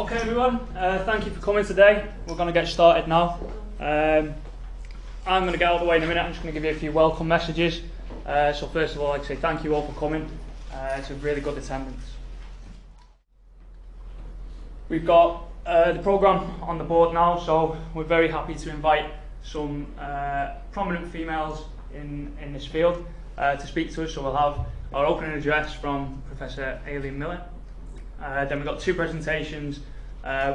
Okay everyone, thank you for coming today. We're going to get started now. I'm going to get out of the way in a minute. I'm just going to give you a few welcome messages. So first of all, I'd like to say thank you all for coming. It's a really good attendance. We've got the programme on the board now, so we're very happy to invite some prominent females in this field to speak to us. So we'll have our opening address from Professor Aileen Miller. Then we've got two presentations,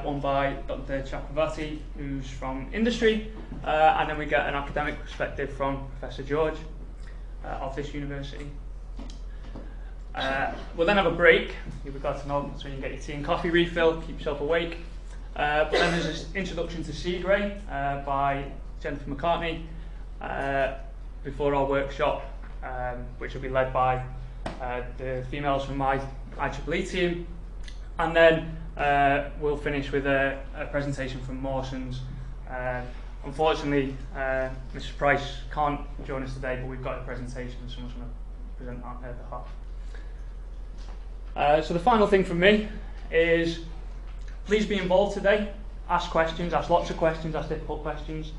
one by Dr. Chakravarti, who's from industry, and then we get an academic perspective from Professor George of this university. We'll then have a break. You've got to know that's when you get your tea and coffee refill, keep yourself awake. But then there's this introduction to Cigré by Jennifer McCartney before our workshop, which will be led by the females from my IEEE team. And then we'll finish with a presentation from Mawson's. Unfortunately, Mrs. Price can't join us today, but we've got a presentation and someone's going to present on her behalf. So the final thing from me is please be involved today. Ask questions, ask lots of questions, ask difficult questions,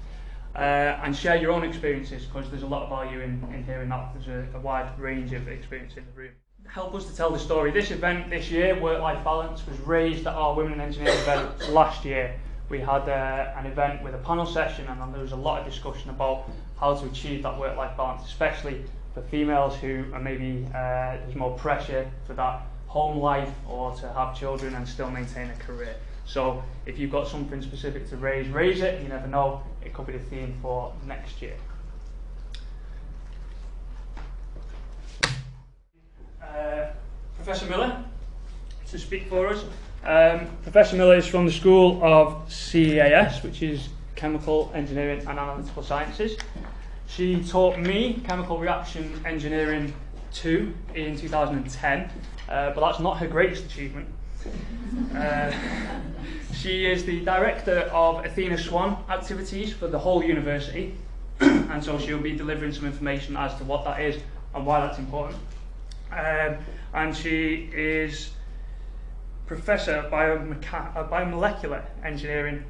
and share your own experiences, because there's a lot of value in hearing that. There's a wide range of experience in the room. Help us to tell the story. This event this year, Work-Life Balance, was raised at our Women in Engineering event last year. We had an event with a panel session, and there was a lot of discussion about how to achieve that work-life balance, especially for females who are maybe there's more pressure for that home life or to have children and still maintain a career. So if you've got something specific to raise it. You never know, it could be the theme for next year. Professor Miller to speak for us. Professor Miller is from the School of CEAS, which is Chemical Engineering and Analytical Sciences. She taught me Chemical Reaction Engineering 2 in 2010, but that's not her greatest achievement. She is the director of Athena Swan activities for the whole university, and so she'll be delivering some information as to what that is and why that's important. And she is Professor of Biomolecular Engineering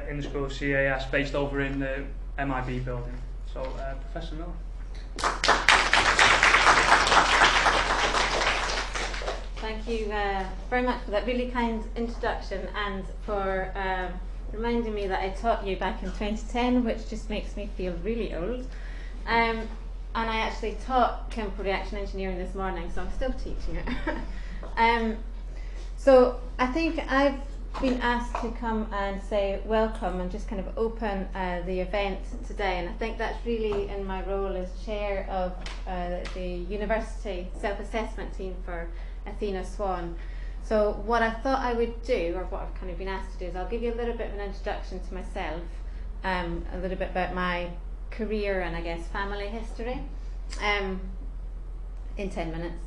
in the School of CAS, based over in the MIB building. So, Professor Miller. Thank you very much for that really kind introduction, and for reminding me that I taught you back in 2010, which just makes me feel really old. And I actually taught chemical reaction engineering this morning, so I'm still teaching it. So I think I've been asked to come and say welcome and just kind of open the event today, and I think that's really in my role as chair of the university self-assessment team for Athena Swan. So what I thought I would do, or what I've kind of been asked to do, is I'll give you a little bit of an introduction to myself, a little bit about my career and I guess family history in 10 minutes.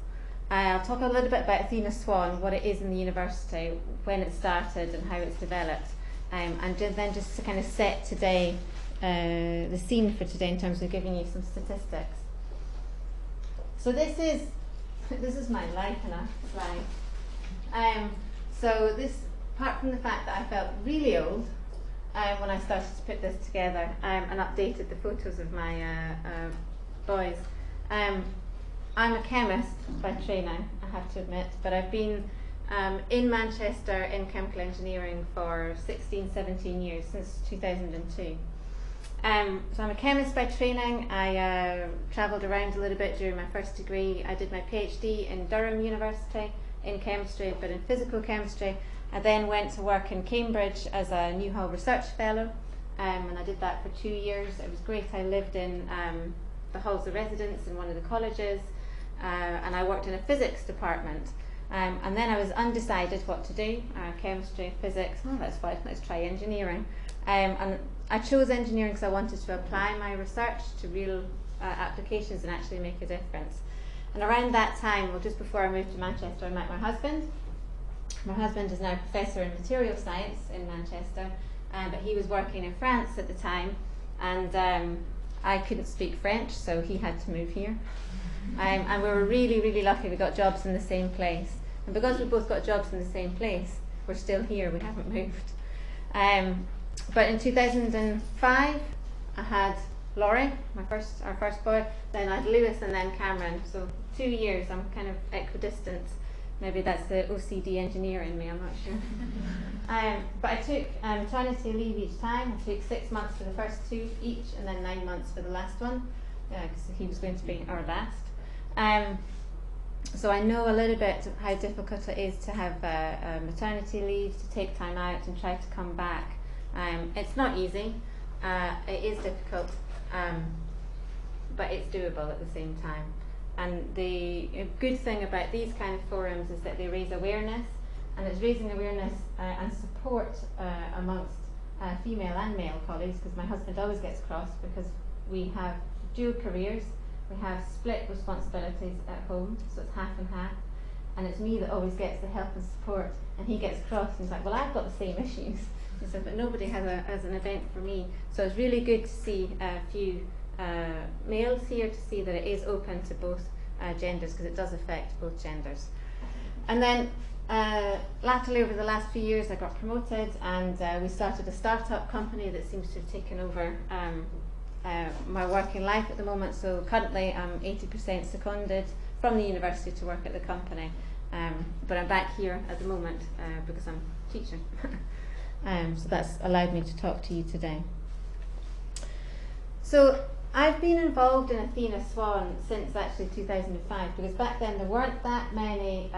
I'll talk a little bit about Athena Swan, what it is in the university, when it started and how it's developed, and then just to kind of set today, the scene for today in terms of giving you some statistics. So this is my life in a slide. So this, apart from the fact that I felt really old when I started to put this together and updated the photos of my boys. I'm a chemist by training, I have to admit, but I've been in Manchester in chemical engineering for 16, 17 years, since 2002. So I'm a chemist by training. I travelled around a little bit during my first degree. I did my PhD in Durham University in chemistry, but in physical chemistry. I then went to work in Cambridge as a Newhall Research Fellow, and I did that for 2 years. It was great. I lived in the halls of residence in one of the colleges, and I worked in a physics department. And then I was undecided what to do, chemistry, physics. Oh, that's fine, let's try engineering. And I chose engineering because I wanted to apply my research to real applications and actually make a difference. And around that time, well, just before I moved to Manchester, I met my husband. My husband is now a professor in material science in Manchester, but he was working in France at the time, and I couldn't speak French, so he had to move here. And we were really, really lucky we got jobs in the same place. And because we both got jobs in the same place, we're still here, we haven't moved. But in 2005, I had Laurie, our first boy, then I had Lewis, and then Cameron. So 2 years, I'm kind of equidistant. Maybe that's the OCD engineer in me, I'm not sure. But I took maternity leave each time. I took 6 months for the first 2 each, and then 9 months for the last one, because he was going to be our last. So I know a little bit of how difficult it is to have maternity leave, to take time out and try to come back. It's not easy, it is difficult, but it's doable at the same time. And the good thing about these kind of forums is that they raise awareness, and it's raising awareness and support amongst female and male colleagues, because my husband always gets cross because we have dual careers, we have split responsibilities at home, so it's half and half, and it's me that always gets the help and support, and he gets cross and he's like, well, I've got the same issues. He said, but nobody has an event for me. So it's really good to see a few males here, to see that it is open to both genders, because it does affect both genders. And then latterly, over the last few years, I got promoted, and we started a startup company that seems to have taken over my working life at the moment. So currently I'm 80% seconded from the university to work at the company, but I'm back here at the moment because I'm teaching. So that's allowed me to talk to you today. So I've been involved in Athena Swan since actually 2005, because back then there weren't that many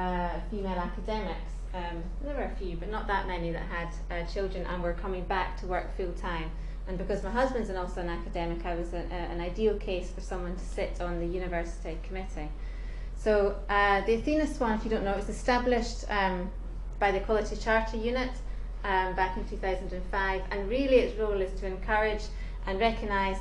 female academics. There were a few, but not that many that had children and were coming back to work full time. And because my husband's also an academic, I was an ideal case for someone to sit on the university committee. So the Athena Swan, if you don't know, it was established by the Equality Charter Unit back in 2005, and really its role is to encourage and recognise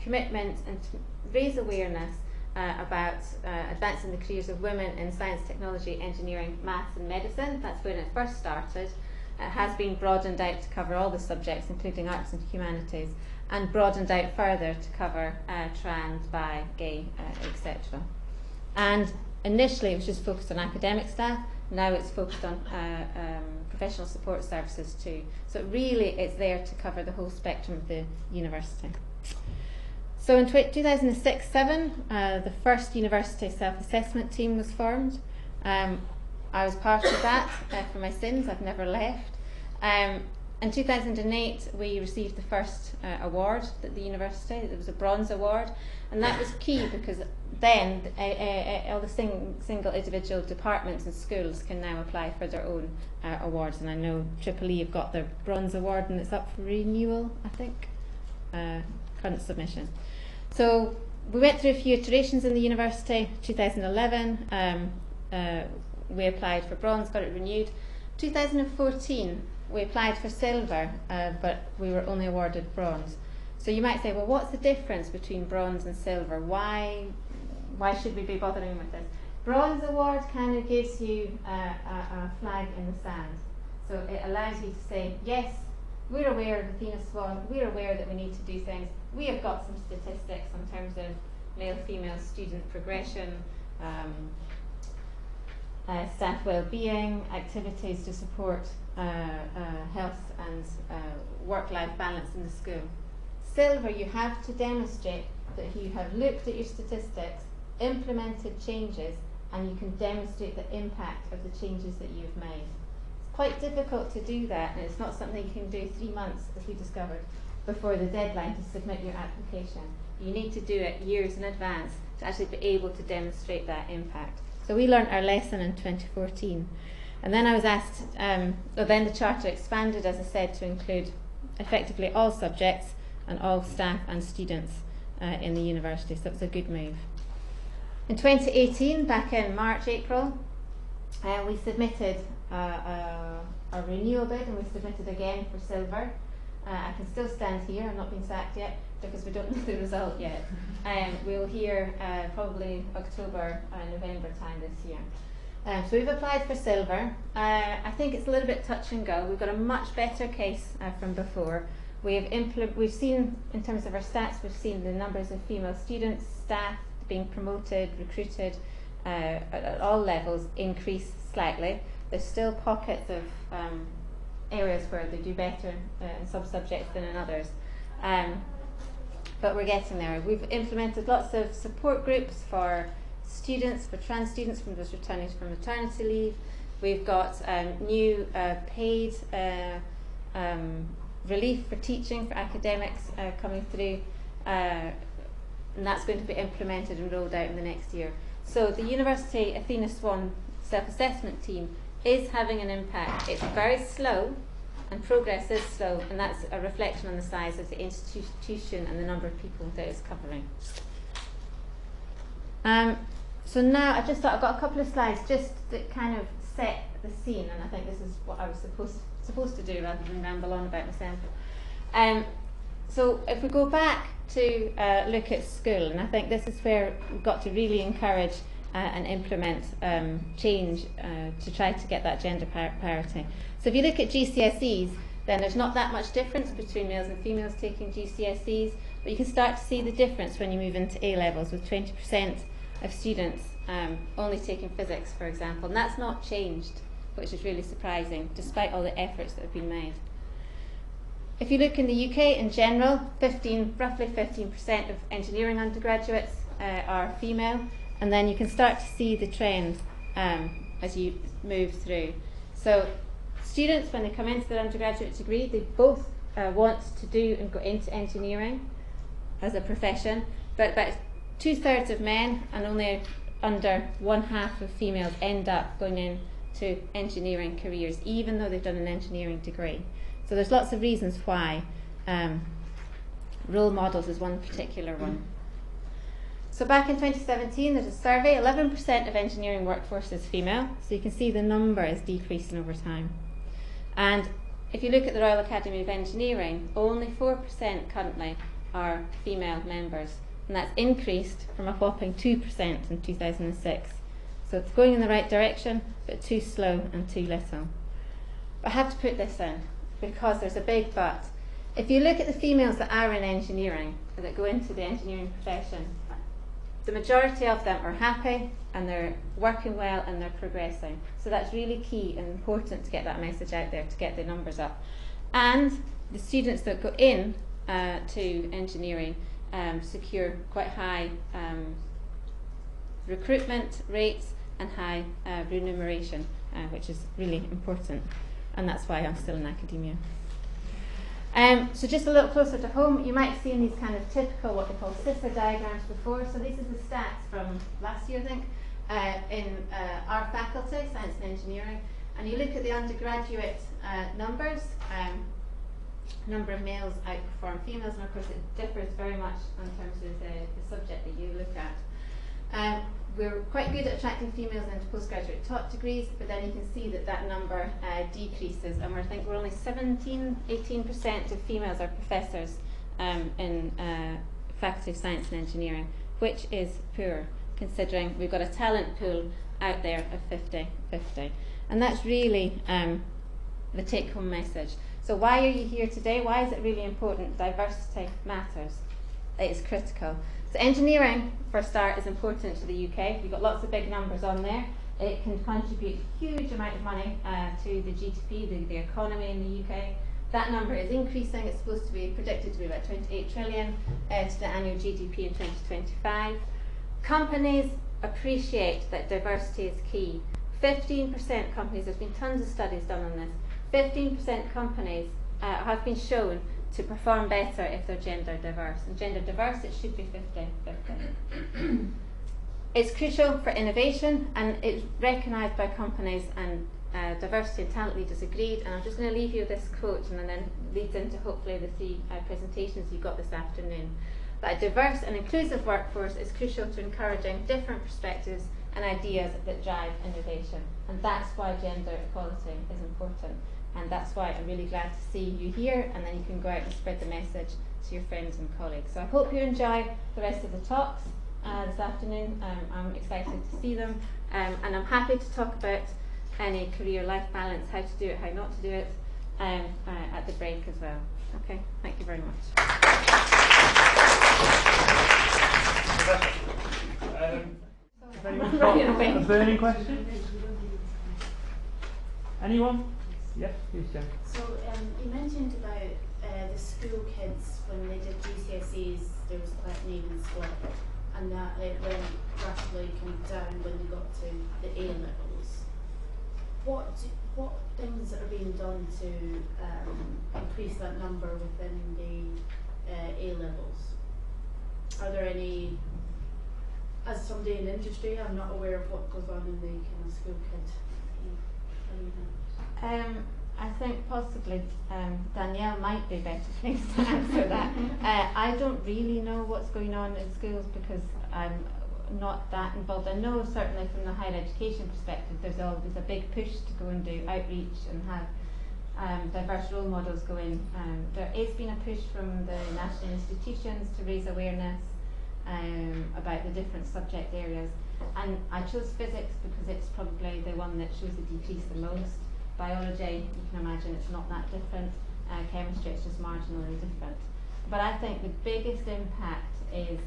commitment and to raise awareness about advancing the careers of women in science, technology, engineering, maths and medicine. That's when it first started. It has been broadened out to cover all the subjects, including arts and humanities, and broadened out further to cover trans, bi, gay, etc. And initially it was just focused on academic staff. Now it's focused on professional support services too. So really it's there to cover the whole spectrum of the university. So in 2006-07, the first university self-assessment team was formed. I was part of that for my sins. I've never left. In 2008, we received the first award at the university. It was a bronze award, and that was key because then all the single individual departments and schools can now apply for their own awards. And I know EEE have got their bronze award, and it's up for renewal, I think, current submission. So we went through a few iterations in the university. 2011, we applied for bronze, got it renewed. 2014, we applied for silver, but we were only awarded bronze. So you might say, well, what's the difference between bronze and silver? Why should we be bothering with this? Bronze award kind of gives you a flag in the sand. So it allows you to say, yes, we're aware of Athena Swan, we're aware that we need to do things. We have got some statistics in terms of male-female student progression, staff well-being, activities to support health and work-life balance in the school. Silver, you have to demonstrate that you have looked at your statistics, implemented changes, and you can demonstrate the impact of the changes that you've made. It's quite difficult to do that, and it's not something you can do 3 months, as we discovered, before the deadline to submit your application. You need to do it years in advance to actually be able to demonstrate that impact. So we learnt our lesson in 2014. And then I was asked, then the charter expanded, as I said, to include effectively all subjects and all staff and students in the university. So it was a good move. In 2018, back in March, April, we submitted a renewal bid, and we submitted again for silver. I can still stand here, I'm not been sacked yet, because we don't know the result yet. We'll hear probably October, November time this year. So we've applied for silver. I think it's a little bit touch and go. We've got a much better case from before. We've seen, in terms of our stats, we've seen the numbers of female students, staff being promoted, recruited at all levels increase slightly. There's still pockets of areas where they do better in some subjects than in others. But we're getting there. We've implemented lots of support groups for students, for trans students from those returning from maternity leave. We've got new paid relief for teaching, for academics coming through, and that's going to be implemented and rolled out in the next year. So the University Athena Swan self-assessment team is having an impact. It's very slow, and progress is slow, and that's a reflection on the size of the institution and the number of people that it's covering. So now I just thought I've got a couple of slides just that kind of set the scene, and I think this is what I was supposed to do rather than ramble on about myself. So if we go back to look at school, and I think this is where we've got to really encourage and implement change to try to get that gender parity. So if you look at GCSEs, then there's not that much difference between males and females taking GCSEs, but you can start to see the difference when you move into A-levels, with 20% of students only taking physics, for example, and that's not changed, which is really surprising, despite all the efforts that have been made. If you look in the UK in general, roughly 15% of engineering undergraduates are female, and then you can start to see the trend as you move through. So students, when they come into their undergraduate degree, they both want to do and go into engineering as a profession, but about 2/3 of men and only under 1/2 of females end up going into engineering careers, even though they've done an engineering degree. So there's lots of reasons why. Role models is one particular one. So back in 2017, there's a survey, 11% of engineering workforce is female, so you can see the number is decreasing over time. And if you look at the Royal Academy of Engineering, only 4% currently are female members, and that's increased from a whopping 2% in 2006. So it's going in the right direction, but too slow and too little. But I have to put this in, because there's a big but. If you look at the females that are in engineering, that go into the engineering profession, the majority of them are happy and they're working well and they're progressing. So that's really key and important to get that message out there, to get the numbers up. And the students that go in to engineering secure quite high recruitment rates and high remuneration, which is really important. And that's why I'm still in academia. So just a little closer to home, you might have seen these kind of typical, what they call scissor diagrams before. So these are the stats from last year, I think, in our faculty, Science and Engineering. And you look at the undergraduate numbers, number of males outperform females, and of course it differs very much in terms of the subject that you look at. We're quite good at attracting females into postgraduate taught degrees, but then you can see that that number decreases, and I think we're only 18% of females are professors in Faculty of Science and Engineering, which is poor, considering we've got a talent pool out there of 50-50. And that's really the take-home message. So why are you here today? Why is it really important? Diversity matters. It's critical. So engineering, for a start, is important to the UK. We've got lots of big numbers on there. It can contribute a huge amount of money to the GDP, the economy in the UK. That number is increasing. It's supposed to be predicted to be about 28 trillion to the annual GDP in 2025. Companies appreciate that diversity is key. 15% companies, there's been tons of studies done on this, 15% companies have been shown to perform better if they're gender diverse. And gender diverse, it should be 50-50. It's crucial for innovation, and it's recognised by companies, and diversity and talent leaders agreed. And I'm just going to leave you with this quote, and then leads into hopefully the three presentations you got this afternoon. That a diverse and inclusive workforce is crucial to encouraging different perspectives and ideas that drive innovation. And that's why gender equality is important. And that's why I'm really glad to see you here, and then you can go out and spread the message to your friends and colleagues. So I hope you enjoy the rest of the talks this afternoon. I'm excited to see them, and I'm happy to talk about any career-life balance, how to do it, how not to do it, at the break as well. Okay, thank you very much. A burning question? Anyone? Yeah, please, Jen. So you mentioned about the school kids when they did GCSEs, there was quite an even split, and that it went drastically kind of down when they got to the A levels. What things are being done to increase that number within the A levels? Are there any? As somebody in the industry, I'm not aware of what goes on in the kind of school kid arena. I think possibly Danielle might be better placed to answer that. I don't really know what's going on in schools because I'm not that involved. I know certainly from the higher education perspective there's always a big push to go and do outreach and have diverse role models go in. There has been a push from the national institutions to raise awareness about the different subject areas, and I chose physics because it's probably the one that shows the decrease the most. Biology, you can imagine it's not that different. Chemistry, it's just marginally different. But I think the biggest impact is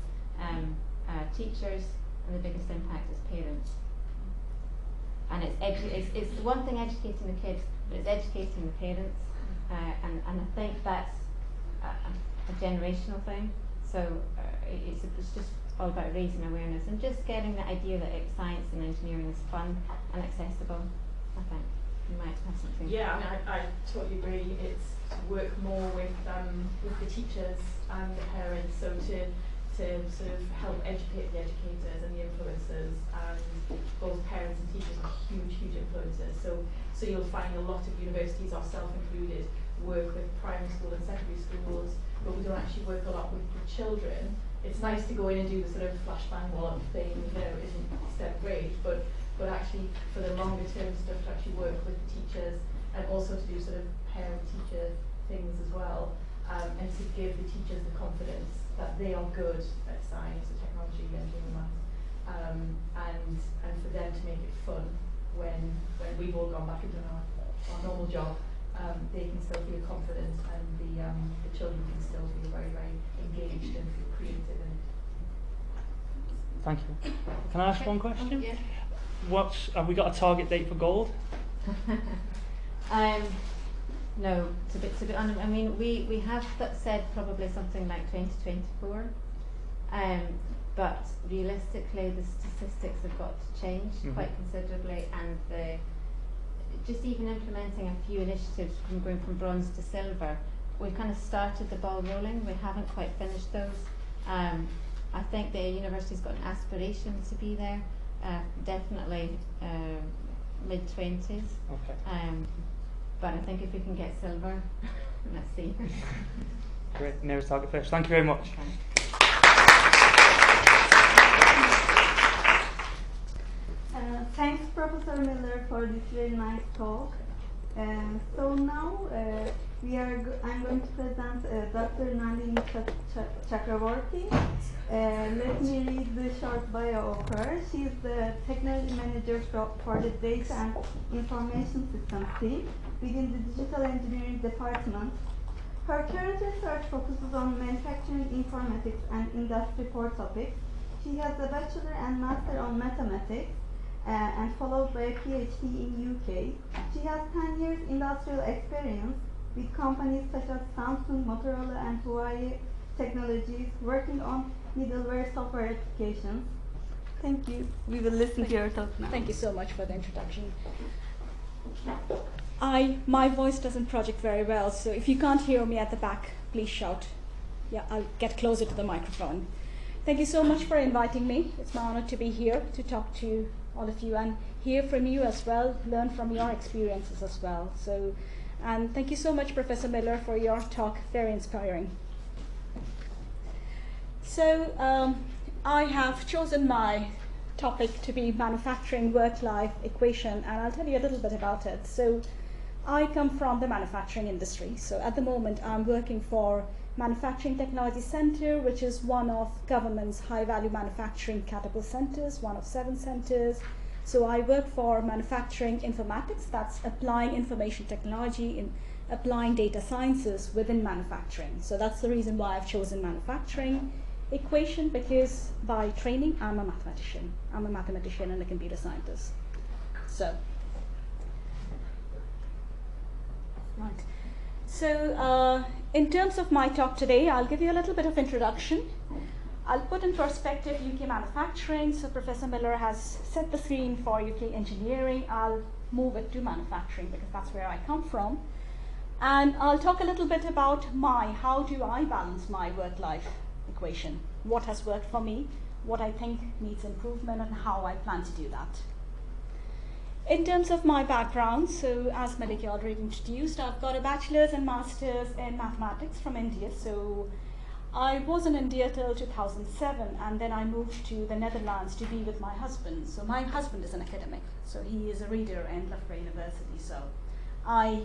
teachers, and the biggest impact is parents. And it's the one thing educating the kids, but it's educating the parents, and I think that's a generational thing. So it's just all about raising awareness and just getting the idea that science and engineering is fun and accessible. I think you might have something. Yeah, I mean, I totally agree. It's to work more with the teachers and the parents, so to sort of help educate the educators and the influencers, and both parents and teachers are huge influencers. So you'll find a lot of universities, ourselves included, work with primary school and secondary schools, but we don't actually work a lot with the children. It's nice to go in and do the sort of flashbang wallop thing, you know, it isn't step great, but actually for the longer term stuff to actually work with the teachers, and also to do sort of parent-teacher things as well, and to give the teachers the confidence that they are good at science, or technology, engineering, maths, and for them to make it fun when we've all gone back and done our normal job. They can still feel confident, and the children can still feel very, very engaged and feel creative. Thank you. Can I ask one question? Yeah. Have we got a target date for gold? No, to be honest, I mean we have said probably something like 2024, but realistically the statistics have got to change quite considerably, and just even implementing a few initiatives from going from bronze to silver, we've kind of started the ball rolling. We haven't quite finished those. I think the university's got an aspiration to be there, definitely mid-20s. Okay. But I think if we can get silver, let's see. Great, nearest target first. Thank you very much. Thanks, Professor Miller, for this very nice talk. So now I'm going to present Dr. Nalini Chakraborty. Let me read the short bio of her. She is the technology manager for the Data and Information Systems team within the Digital Engineering Department. Her current research focuses on manufacturing informatics and Industry 4 topics. She has a bachelor and master on mathematics, and followed by a PhD in UK. She has 10 years industrial experience with companies such as Samsung, Motorola, and Huawei Technologies, working on middleware software applications. Thank you. We will listen to your talk now. Thank you so much for the introduction. My voice doesn't project very well, so if you can't hear me at the back, please shout. Yeah, I'll get closer to the microphone. Thank you so much for inviting me. It's my honor to be here to talk to all of you and hear from you as well, learn from your experiences as well. And thank you so much, Professor Miller, for your talk, very inspiring. So I have chosen my topic to be manufacturing work-life equation, and I'll tell you a little bit about it. So I come from the manufacturing industry. So at the moment I'm working for Manufacturing Technology Center, which is one of government's high-value manufacturing catapult centers, one of 7 centers. So I work for manufacturing informatics, that's applying information technology in applying data sciences within manufacturing. So that's the reason why I've chosen manufacturing equation, because by training I'm a mathematician. I'm a mathematician and a computer scientist. So Right. So in terms of my talk today, I'll give you a little bit of introduction. I'll put in perspective UK manufacturing. So Professor Miller has set the scene for UK engineering. I'll move it to manufacturing because that's where I come from. And I'll talk a little bit about how do I balance my work-life equation, what has worked for me, what I think needs improvement, and how I plan to do that. In terms of my background, so as Maliki already introduced, I've got a bachelor's and master's in mathematics from India. So I was in India till 2007, and then I moved to the Netherlands to be with my husband. So my husband is an academic, so he is a reader in Loughborough University. So I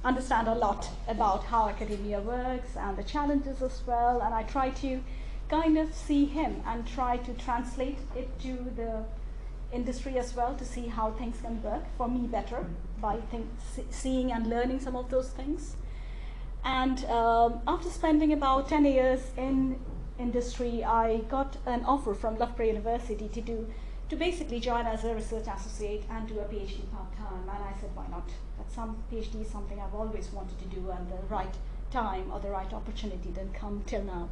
understand a lot about how academia works and the challenges as well, and I try to kind of see him and try to translate it to the industry as well to see how things can work for me better by seeing and learning some of those things. And after spending about 10 years in industry, I got an offer from Loughborough University to basically join as a research associate and do a PhD part-time. And I said, why not? Some PhD is something I've always wanted to do, and the right time or the right opportunity didn't come till now.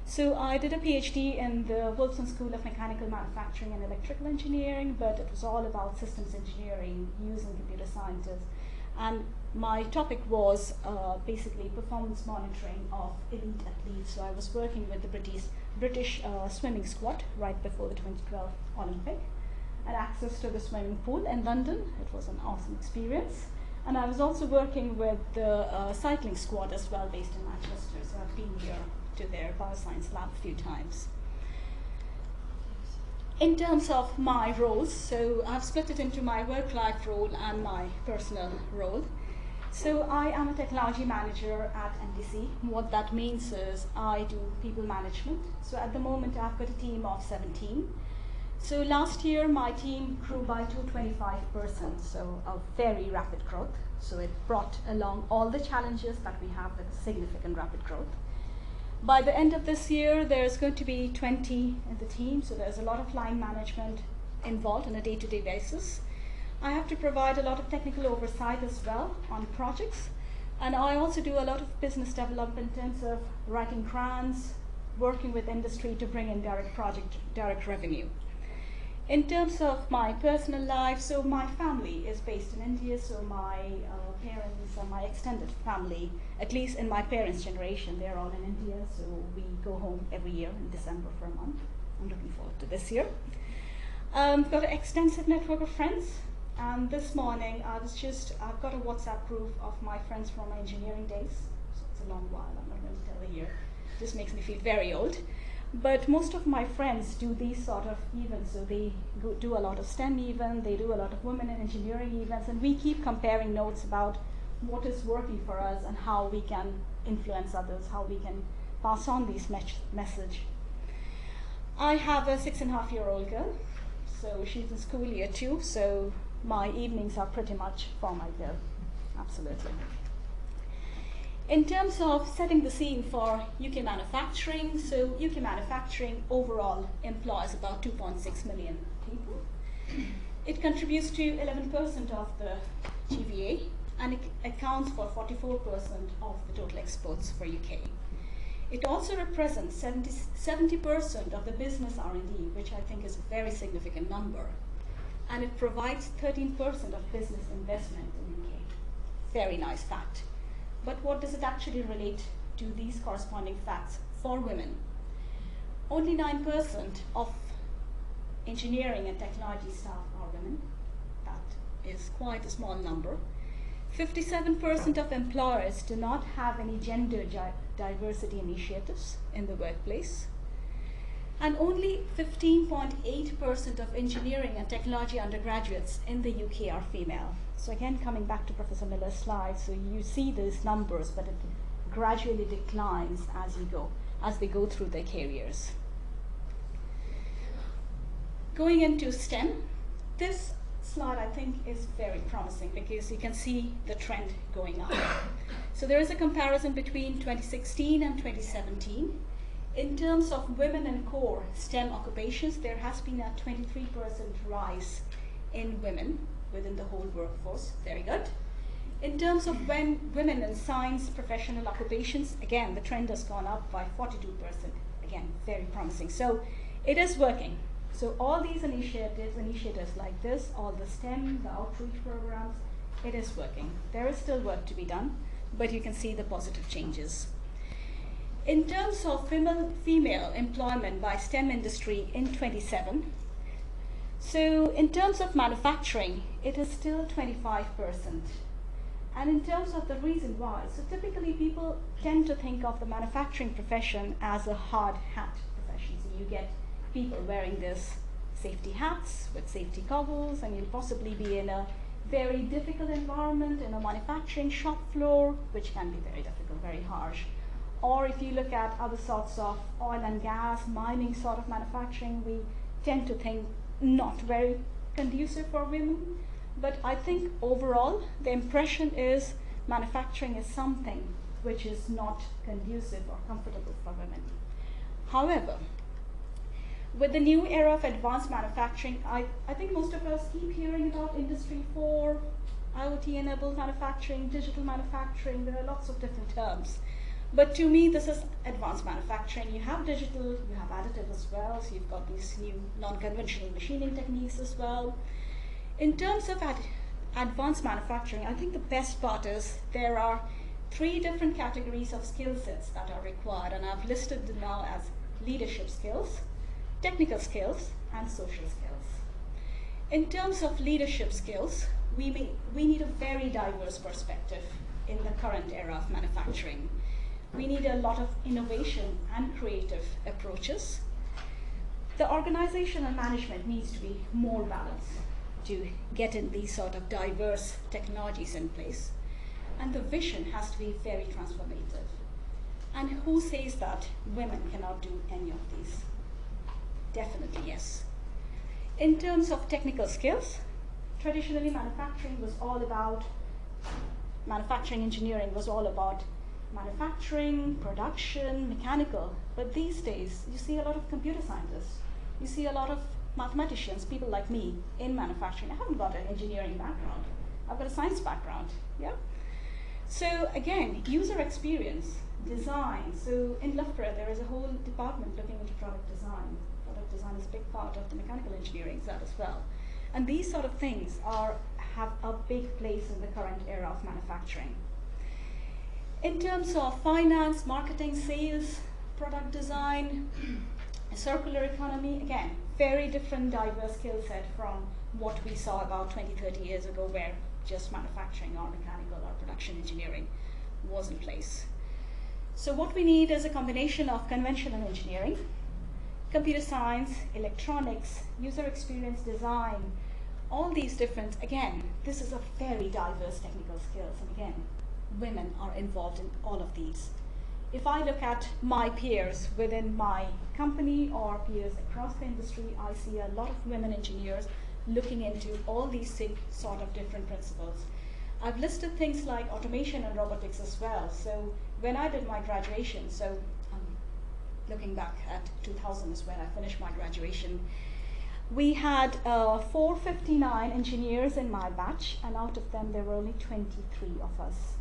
So I did a PhD in the Wilson School of Mechanical Manufacturing and Electrical Engineering, but it was all about systems engineering using computer sciences. And my topic was basically performance monitoring of elite athletes. So I was working with the British swimming squad right before the 2012 Olympic. I had access to the swimming pool in London. It was an awesome experience. And I was also working with the cycling squad as well, based in Manchester. So I've been here to their bioscience lab a few times. In terms of my roles, so I've split it into my work-life role and my personal role. So I am a technology manager at NDC. What that means is I do people management. So at the moment I've got a team of 17. So last year my team grew by 225%, so a very rapid growth. So it brought along all the challenges that we have with significant rapid growth. By the end of this year, there's going to be 20 in the team, so there's a lot of line management involved on a day-to-day basis. I have to provide a lot of technical oversight as well on projects, and I also do a lot of business development in terms of writing grants, working with industry to bring in direct revenue. In terms of my personal life, so my family is based in India, so my parents and my extended family, at least in my parents' generation, they're all in India, so we go home every year in December for a month. I'm looking forward to this year. I've got an extensive network of friends, and this morning I've got a WhatsApp group of my friends from my engineering days. So it's a long while, I'm not going to tell the year. It just makes me feel very old. But most of my friends do these sort of events, so they do a lot of STEM events, they do a lot of women in engineering events, and we keep comparing notes about what is working for us and how we can influence others, how we can pass on this message. I have a 6.5-year-old girl, so she's in school year 2, so my evenings are pretty much for my girl, absolutely. In terms of setting the scene for UK manufacturing, so UK manufacturing overall employs about 2.6 million people. It contributes to 11% of the GVA, and it accounts for 44% of the total exports for UK. It also represents 70% of the business R&D, which I think is a very significant number. And it provides 13% of business investment in UK. Very nice fact. But what does it actually relate to these corresponding facts for women? Only 9% of engineering and technology staff are women. That is quite a small number. 57% of employers do not have any gender diversity initiatives in the workplace. And only 15.8% of engineering and technology undergraduates in the UK are female. So again, coming back to Professor Miller's slide, so you see these numbers, but it gradually declines as they go through their careers. Going into STEM, this slide I think is very promising because you can see the trend going up. So there is a comparison between 2016 and 2017. In terms of women in core STEM occupations, there has been a 23% rise in women within the whole workforce. Very good. In terms of women in science professional occupations, again, the trend has gone up by 42%. Again, very promising. So it is working. So all these initiatives like this, all the STEM, the outreach programs, it is working. There is still work to be done, but you can see the positive changes. In terms of female employment by STEM industry in 27, so in terms of manufacturing, it is still 25%. And in terms of the reason why, so typically people tend to think of the manufacturing profession as a hard hat profession. So you get people wearing this safety hats with safety goggles, and you'll possibly be in a very difficult environment in a manufacturing shop floor, which can be very difficult, very harsh. Or if you look at other sorts of oil and gas, mining sort of manufacturing, we tend to think not very conducive for women. But I think overall, the impression is manufacturing is something which is not conducive or comfortable for women. However, with the new era of advanced manufacturing, I think most of us keep hearing about Industry 4, IoT-enabled manufacturing, digital manufacturing. There are lots of different terms. But to me, this is advanced manufacturing. You have digital, you have additive as well, so you've got these new non-conventional machining techniques as well. In terms of advanced manufacturing, I think the best part is there are 3 different categories of skill sets that are required, and I've listed them now as leadership skills, technical skills, and social skills. In terms of leadership skills, we need a very diverse perspective in the current era of manufacturing. We need a lot of innovation and creative approaches. The organizational management needs to be more balanced to get in these sort of diverse technologies in place. And the vision has to be very transformative. And who says that women cannot do any of these? Definitely yes. In terms of technical skills, traditionally manufacturing engineering was all about manufacturing, production, mechanical. But these days, you see a lot of computer scientists. You see a lot of mathematicians, people like me, in manufacturing. I haven't got an engineering background. I've got a science background, yeah? So again, user experience, design. So in Loughborough, there is a whole department looking into product design. Product design is a big part of the mechanical engineering side as well. And these sort of things have a big place in the current era of manufacturing. In terms of finance, marketing, sales, product design, circular economy, again, very different diverse skill set from what we saw about 20, 30 years ago, where just manufacturing or mechanical or production engineering was in place. So what we need is a combination of conventional engineering, computer science, electronics, user experience design, all these different, again, this is a very diverse technical skills, and again, women are involved in all of these. If I look at my peers within my company or peers across the industry, I see a lot of women engineers looking into all these sort of different principles. I've listed things like automation and robotics as well. So when I did my graduation, so looking back at 2000 is when I finished my graduation, we had 459 engineers in my batch, and out of them there were only 23 of us.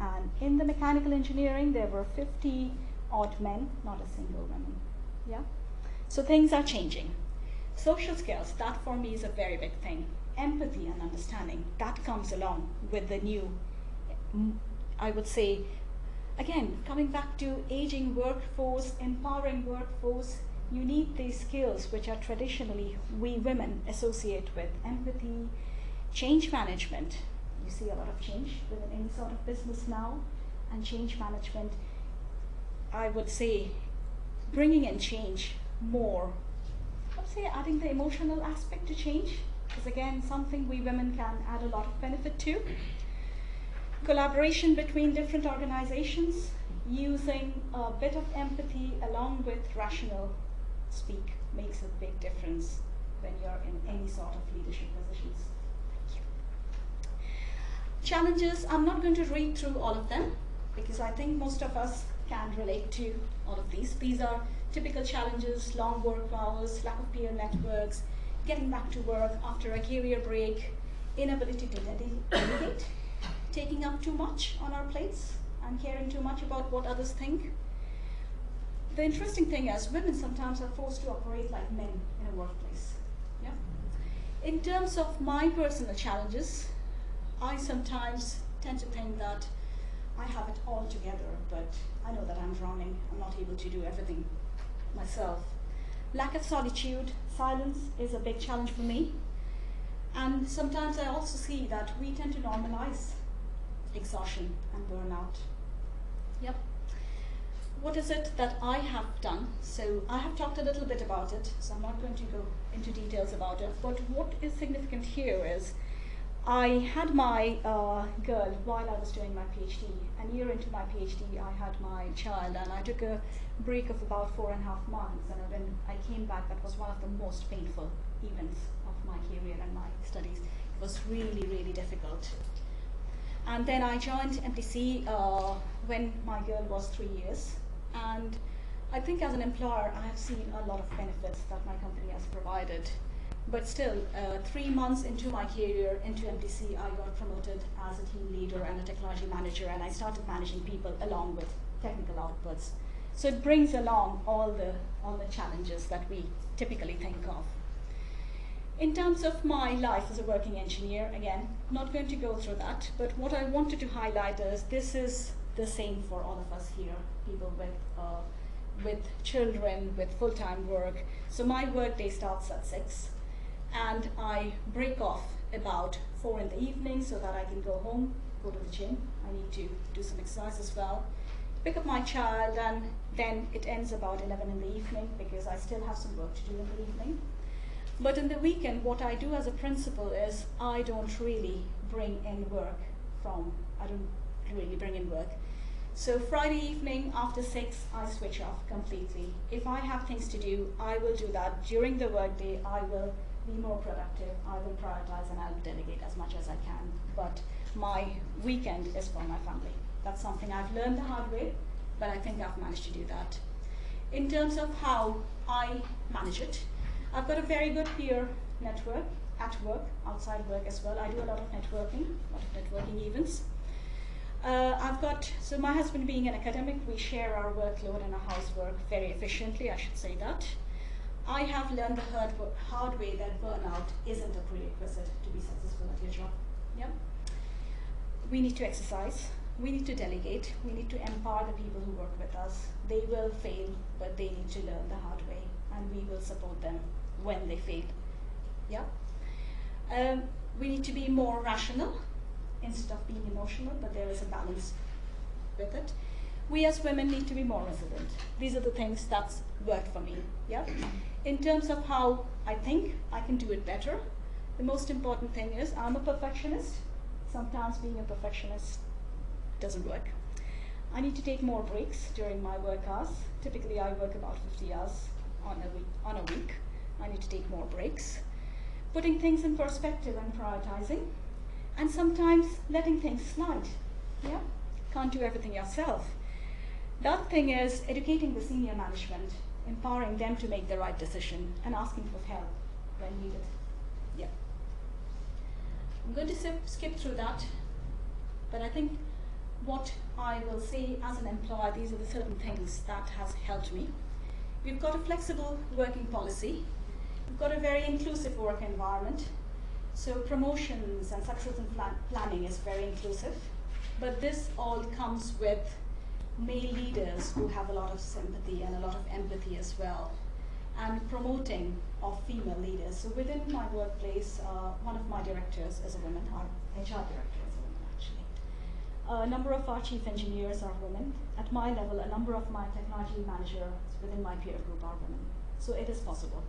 And in the mechanical engineering, there were 50 odd men, not a single woman. Yeah? So things are changing. Social skills, that for me is a very big thing. Empathy and understanding, that comes along with the new, I would say, again, coming back to aging workforce, empowering workforce, you need these skills which are traditionally we women associate with empathy, change management. You see a lot of change within any sort of business now, and change management, I would say, bringing in change more. I would say adding the emotional aspect to change is again something we women can add a lot of benefit to. Collaboration between different organizations, using a bit of empathy along with rational speak makes a big difference when you're in any sort of leadership positions. Challenges, I'm not going to read through all of them because I think most of us can relate to all of these. These are typical challenges: long work hours, lack of peer networks, getting back to work after a career break, inability to delegate, taking up too much on our plates and caring too much about what others think. The interesting thing is women sometimes are forced to operate like men in a workplace. Yeah? In terms of my personal challenges, I sometimes tend to think that I have it all together, but I know that I'm drowning. I'm not able to do everything myself. Lack of solitude, silence is a big challenge for me. And sometimes I also see that we tend to normalize exhaustion and burnout. Yep. What is it that I have done? So I have talked a little bit about it, so I'm not going to go into details about it, but what is significant here is I had my girl while I was doing my PhD. A year into my PhD, I had my child, and I took a break of about 4.5 months, and when I came back, that was one of the most painful events of my career and my studies. It was really, really difficult. And then I joined MTC when my girl was 3 years, and I think as an employer, I have seen a lot of benefits that my company has provided. But still, 3 months into my career into MTC, I got promoted as a team leader and a technology manager, and I started managing people along with technical outputs. So it brings along all the challenges that we typically think of. In terms of my life as a working engineer, again, not going to go through that, but what I wanted to highlight is this is the same for all of us here, people with children, with full-time work. So my work day starts at 6. And I break off about 4 in the evening so that I can go home, go to the gym. I need to do some exercise as well. Pick up my child, and then it ends about 11 in the evening because I still have some work to do in the evening. But in the weekend, what I do as a principal is I don't really bring in work So Friday evening after 6, I switch off completely. If I have things to do, I will do that. During the workday, I will be more productive, I will prioritize, and I'll delegate as much as I can. But my weekend is for my family. That's something I've learned the hard way, but I think I've managed to do that. In terms of how I manage it, I've got a very good peer network at work, outside work as well. I do a lot of networking events. So my husband being an academic, we share our workload and our housework very efficiently, I should say that. I have learned the hard way that burnout isn't a prerequisite to be successful at your job. Yeah? We need to exercise, we need to delegate, we need to empower the people who work with us. They will fail, but they need to learn the hard way, and we will support them when they fail. Yeah? We need to be more rational instead of being emotional, but there is a balance with it. We as women need to be more resilient. These are the things that's worked for me. Yeah? In terms of how I think I can do it better, the most important thing is I'm a perfectionist. Sometimes being a perfectionist doesn't work. I need to take more breaks during my work hours. Typically I work about 50 hours on a week. I need to take more breaks. Putting things in perspective and prioritizing, and sometimes letting things slide. Yeah? Can't do everything yourself. The other thing is educating the senior management, empowering them to make the right decision, and asking for help when needed. Yeah. I'm going to skip through that, but I think what I will say as an employer, these are the certain things that has helped me. We've got a flexible working policy. We've got a very inclusive work environment. So promotions and succession planning is very inclusive, but this all comes with male leaders who have a lot of sympathy and a lot of empathy as well, and promoting of female leaders. So within my workplace, one of my directors is a woman, our HR director is a woman actually. A number of our chief engineers are women. At my level, a number of my technology managers within my peer group are women. So it is possible,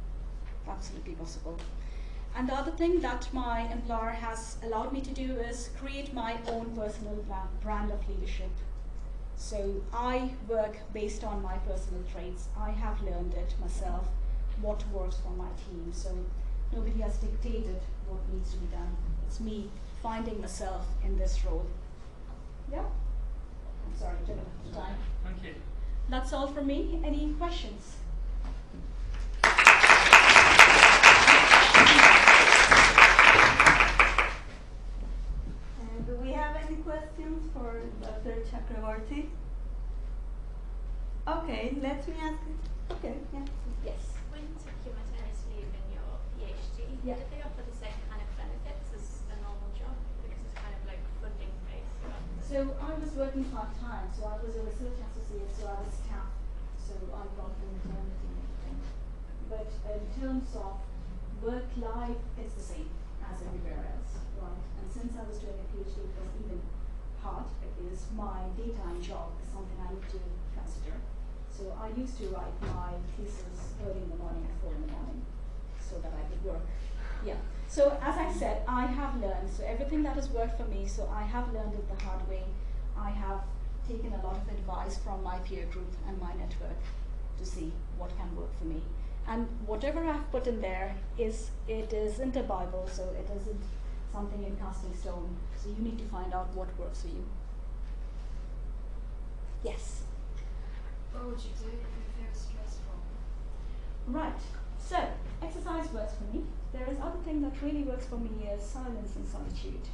absolutely possible. And the other thing that my employer has allowed me to do is create my own personal brand of leadership. So I work based on my personal traits. I have learned it myself, what works for my team. So nobody has dictated what needs to be done. It's me finding myself in this role. Yeah? I'm sorry, I took up the time. Thank you. That's all from me. Any questions? Do we have any questions? Chakraborty. Okay, let me ask. Okay, yeah. Yes. When you took your maternity leave in your PhD, Yeah. did they offer the same kind of benefits as a normal job? Because it's kind of like funding based. So I was working part-time, so I was a research associate, so I was staff, so I got the maternity and everything. But in terms of work-life, it's the same as everywhere else, right? And since I was doing a PhD, it was even hard because my daytime job is something I need to consider. So I used to write my thesis early in the morning at 4 in the morning so that I could work. Yeah. So as I said, I have learned, so everything that has worked for me, so I have learned it the hard way. I have taken a lot of advice from my peer group and my network to see what can work for me. And whatever I've put in there it isn't a Bible, so it isn't something in casting stone. So you need to find out what works for you. Yes. What would you do if you feel stressful? Right. So exercise works for me. There is other thing that really works for me is silence and solitude.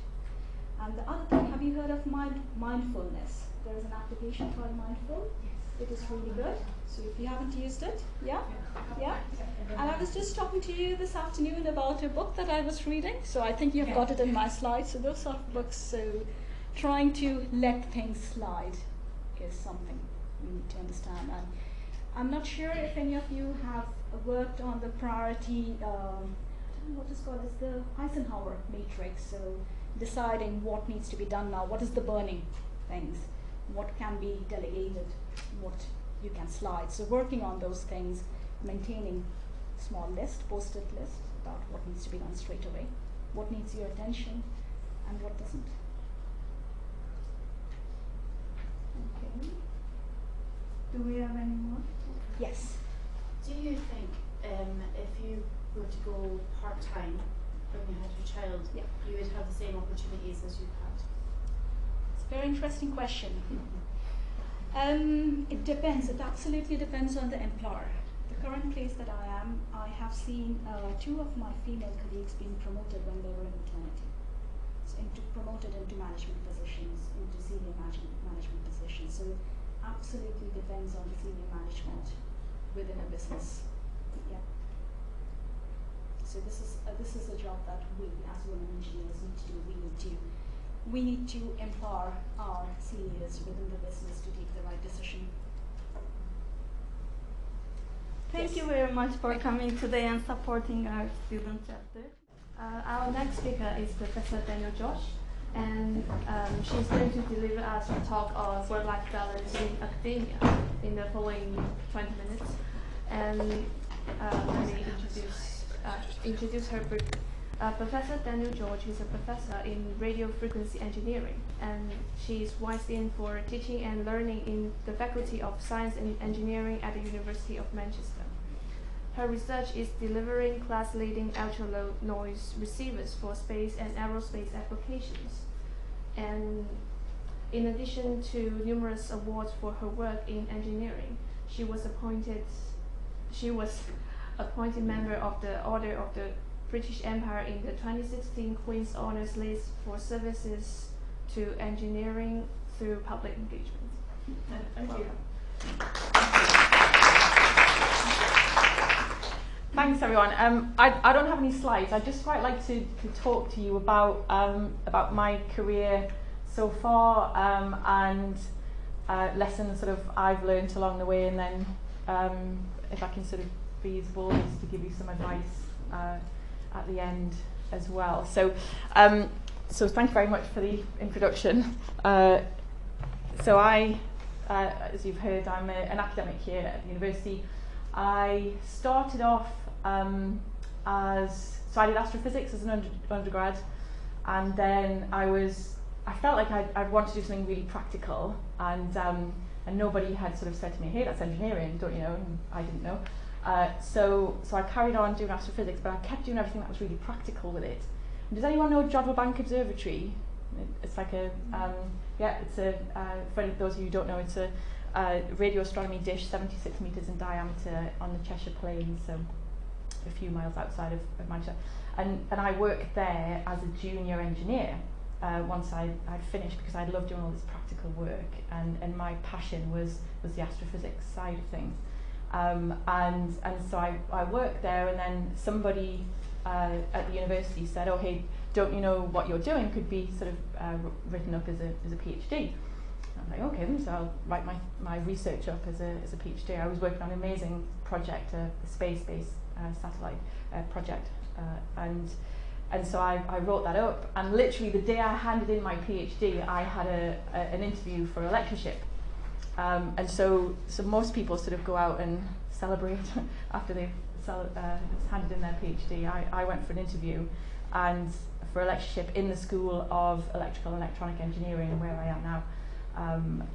And the other thing, have you heard of mindfulness? There is an application called Mindful. Yes. It is really good. So if you haven't used it, yeah? Yeah? And I was just talking to you this afternoon about a book that I was reading. So I think you've got it in my slides. So those sort of books, so trying to let things slide is something you need to understand. And I'm not sure if any of you have worked on the priority, I don't know what it's called, it's the Eisenhower matrix. So deciding what needs to be done now, what is the burning things, what can be delegated, what you can slide. So working on those things, maintaining small list, post-it list about what needs to be done straight away, what needs your attention and what doesn't. Okay. Do we have any more? Yes. Do you think if you were to go part-time when you had your child, Yeah. you would have the same opportunities as you've had? It's a very interesting question. It depends. It absolutely depends on the employer. The current place that I am, I have seen 2 of my female colleagues being promoted when they were in maternity. So promoted into management positions, into senior management positions. So it absolutely depends on the senior management within a business. Yeah. So this is a job that we as women engineers need to do. We need to empower our seniors within the business to take the right decision. Thank you very much for coming today and supporting our student chapter. Our next speaker is Professor Daniel Josh, and she's going to deliver us a talk on work-life balance in academia in the following 20 minutes. And let me introduce her. Professor Daniel George is a professor in radio frequency engineering, and she is Vice Dean for Teaching and Learning in the Faculty of Science and Engineering at the University of Manchester. Her research is delivering class-leading ultra-low noise receivers for space and aerospace applications. And in addition to numerous awards for her work in engineering, she was appointed member of the Order of the British Empire in the 2016 Queen's Honours List for services to engineering through public engagement. Thank you. Thanks everyone. I don't have any slides. I'd just quite like to talk to you about my career so far and lessons sort of I've learned along the way, and then if I can sort of be as bold as to give you some advice at the end as well. So thank you very much for the introduction. So I, as you've heard, I'm an academic here at the university. I started off so I did astrophysics as an undergrad, and then I felt like I wanted to do something really practical, and nobody had sort of said to me, hey, that's engineering, don't you know? And I didn't know. So I carried on doing astrophysics, but I kept doing everything that was really practical with it. And does anyone know Jodrell Bank Observatory? It's like a for those of you who don't know, it's a radio astronomy dish, 76 metres in diameter on the Cheshire Plains, so a few miles outside of Manchester. And I worked there as a junior engineer. once I'd finished, because I loved doing all this practical work, and my passion was the astrophysics side of things. And so I worked there, and then somebody at the university said, oh hey, don't you know what you're doing could be sort of written up as a PhD? I was like, okay then, so I'll write my research up as a PhD. I was working on an amazing project, a space-based satellite project, and so I wrote that up, and literally the day I handed in my PhD, I had an interview for a lectureship. And so most people sort of go out and celebrate after they've handed in their PhD. I went for an interview and for a lectureship in the School of Electrical and Electronic Engineering, where I am now,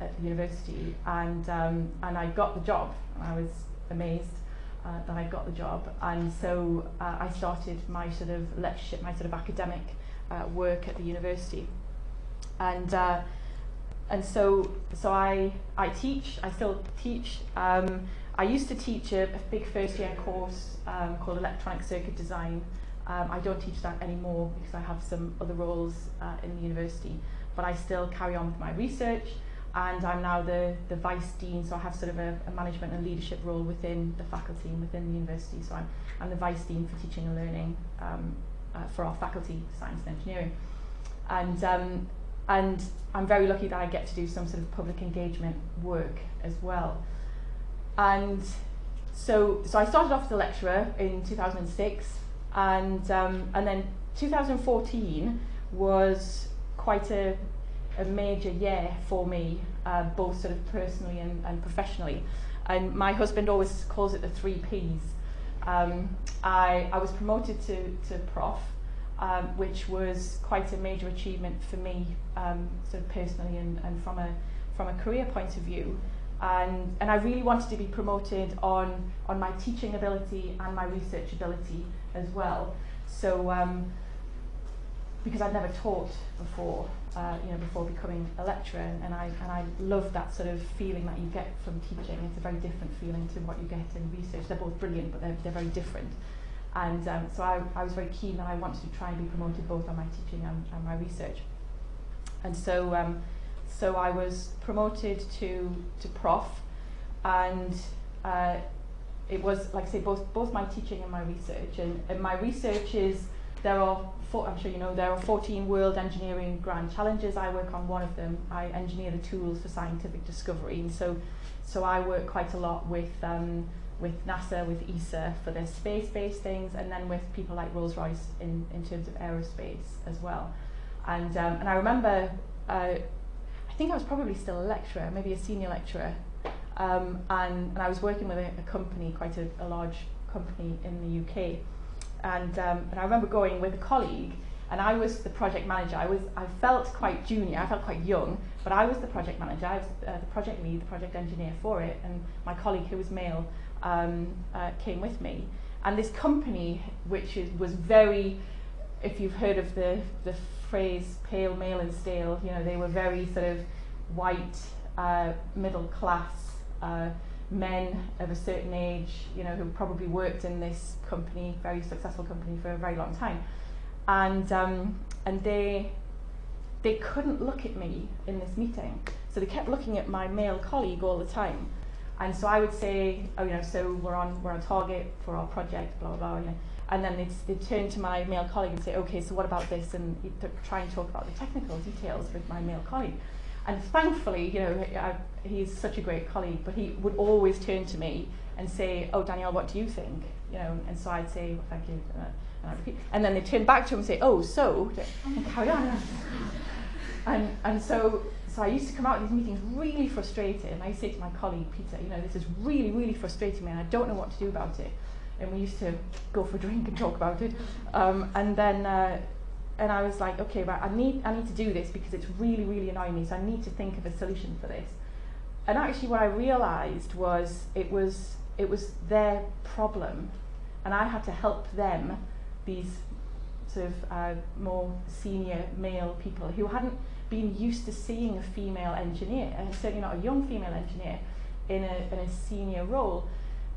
at the university, and I got the job, and I was amazed that I got the job. And so I started my sort of lectureship, my sort of academic work at the university, and so I teach. I still teach. I used to teach a big first year course called Electronic Circuit Design. I don't teach that anymore because I have some other roles in the university, but I still carry on with my research, and I'm now the Vice Dean, so I have sort of a management and leadership role within the faculty and within the university. So I'm the Vice Dean for Teaching and Learning for our faculty, Science and Engineering. And I'm very lucky that I get to do some sort of public engagement work as well. And so I started off as a lecturer in 2006, and then 2014 was quite a major year for me, both sort of personally and professionally. And my husband always calls it the 3 Ps. I was promoted to prof, which was quite a major achievement for me, sort of personally and from a career point of view. And I really wanted to be promoted on my teaching ability and my research ability as well. So because I'd never taught before, before becoming a lecturer, and I love that sort of feeling that you get from teaching. It's a very different feeling to what you get in research. They're both brilliant, but they're very different. And so I was very keen that I wanted to try and be promoted both on my teaching and my research. And so I was promoted to prof, and it was, like I say, both my teaching and my research. And my research is, I'm sure you know, there are 14 World Engineering Grand Challenges. I work on one of them. I engineer the tools for scientific discovery, and so I work quite a lot with NASA, with ESA for their space-based things, and then with people like Rolls-Royce in terms of aerospace as well. And I remember, I think I was probably still a lecturer, maybe a senior lecturer, and I was working with a company, quite a large company in the UK, and I remember going with a colleague, and I was the project manager. I felt quite junior, I felt quite young, but I was the project manager. I was the project lead, the project engineer for it, and my colleague, who was male, came with me. And this company, which was very, if you've heard of the phrase pale, male and stale, they were very sort of white, middle class men of a certain age, who probably worked in this company, very successful company, for a very long time. And they couldn't look at me in this meeting, so they kept looking at my male colleague all the time. And so I would say, so we're on target for our project, blah blah blah, and then they'd turn to my male colleague and say, okay, so what about this? And he'd try and talk about the technical details with my male colleague. And thankfully, he's such a great colleague, but he would always turn to me and say, oh, Danielle, what do you think? And so I'd say, well, thank you, and I'd repeat. And then they'd turn back to him and say, oh, so, and carry on. And so I used to come out of these meetings really frustrated, and I used to say to my colleague, Peter, this is really, really frustrating me, and I don't know what to do about it. And we used to go for a drink and talk about it. And I was like, okay, right, I need to do this because it's really, really annoying me, so I need to think of a solution for this. And actually what I realised was it was their problem, and I had to help them, these sort of more senior male people who hadn't been used to seeing a female engineer, and certainly not a young female engineer, in a senior role.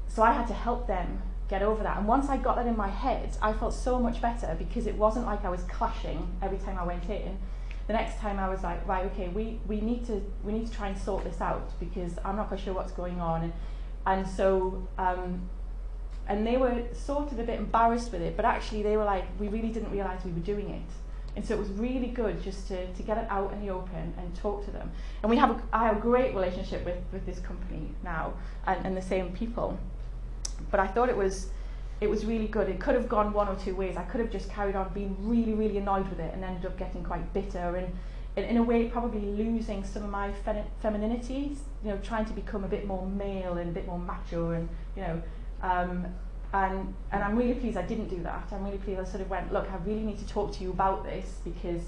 So I had to help them get over that. And once I got that in my head, I felt so much better, because it wasn't like I was clashing every time I went in. the next time I was like, right, okay, we need to try and sort this out, because I'm not quite sure what's going on. And so and they were sort of a bit embarrassed with it, but actually they were like, we really didn't realise we were doing it. And so it was really good just to get it out in the open and talk to them. And I have a great relationship with this company now, and the same people. But I thought it was really good. It could have gone one or two ways. I could have just carried on being really, really annoyed with it and ended up getting quite bitter and in a way probably losing some of my femininity, you know, trying to become a bit more male and a bit more macho, and you know, and I'm really pleased I didn't do that. I'm really pleased I sort of went, look, I really need to talk to you about this, because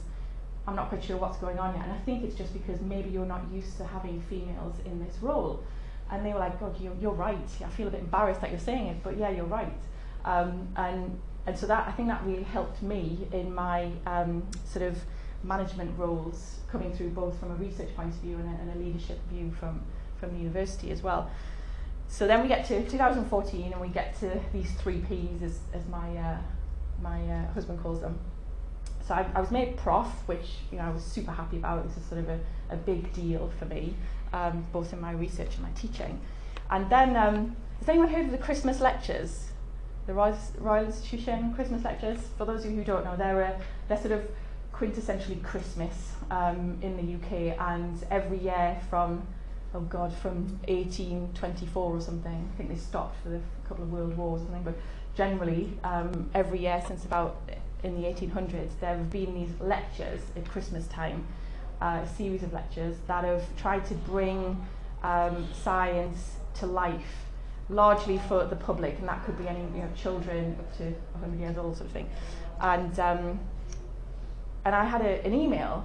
I'm not quite sure what's going on yet, and I think it's just because maybe you're not used to having females in this role. And they were like, God, you're right. I feel a bit embarrassed that you're saying it, but yeah, you're right. And so that, I think that really helped me in my sort of management roles, coming through both from a research point of view and a leadership view from the university as well. So then we get to 2014 and we get to these 3 Ps as my husband calls them. So I was made prof, which, you know, I was super happy about. This is sort of a big deal for me, both in my research and my teaching. And then, has anyone heard of the Christmas lectures? The Royal Institution Christmas lectures? For those of you who don't know, they're sort of quintessentially Christmas in the UK, and every year from 1824 or something. I think they stopped for a couple of world wars or something, but generally every year since about in the 1800s there have been these lectures at Christmas time, a series of lectures that have tried to bring science to life, largely for the public, and that could be any, you know, children up to 100 years old sort of thing. And I had an email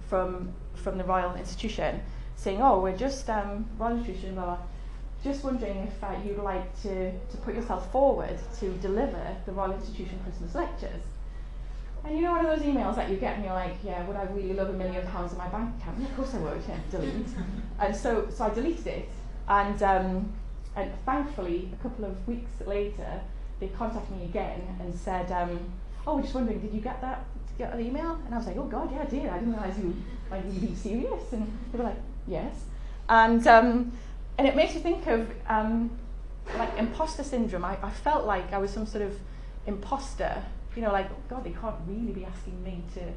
from the Royal Institution saying, oh, we're just Royal Institution, blah, blah, just wondering if you'd like to put yourself forward to deliver the Royal Institution Christmas lectures. And you know, one of those emails that you get and you're like, yeah, would I really love £1 million in my bank account? Yeah, of course I would. Yeah, delete. And so I deleted it, and thankfully a couple of weeks later they contacted me again and said, oh, we're just wondering, did you get that email? And I was like, oh God, yeah, I did. I didn't realise you like really be serious. And they were like, yes. And it makes you think of like imposter syndrome. I felt like I was some sort of imposter, you know, like, oh God, they can't really be asking me to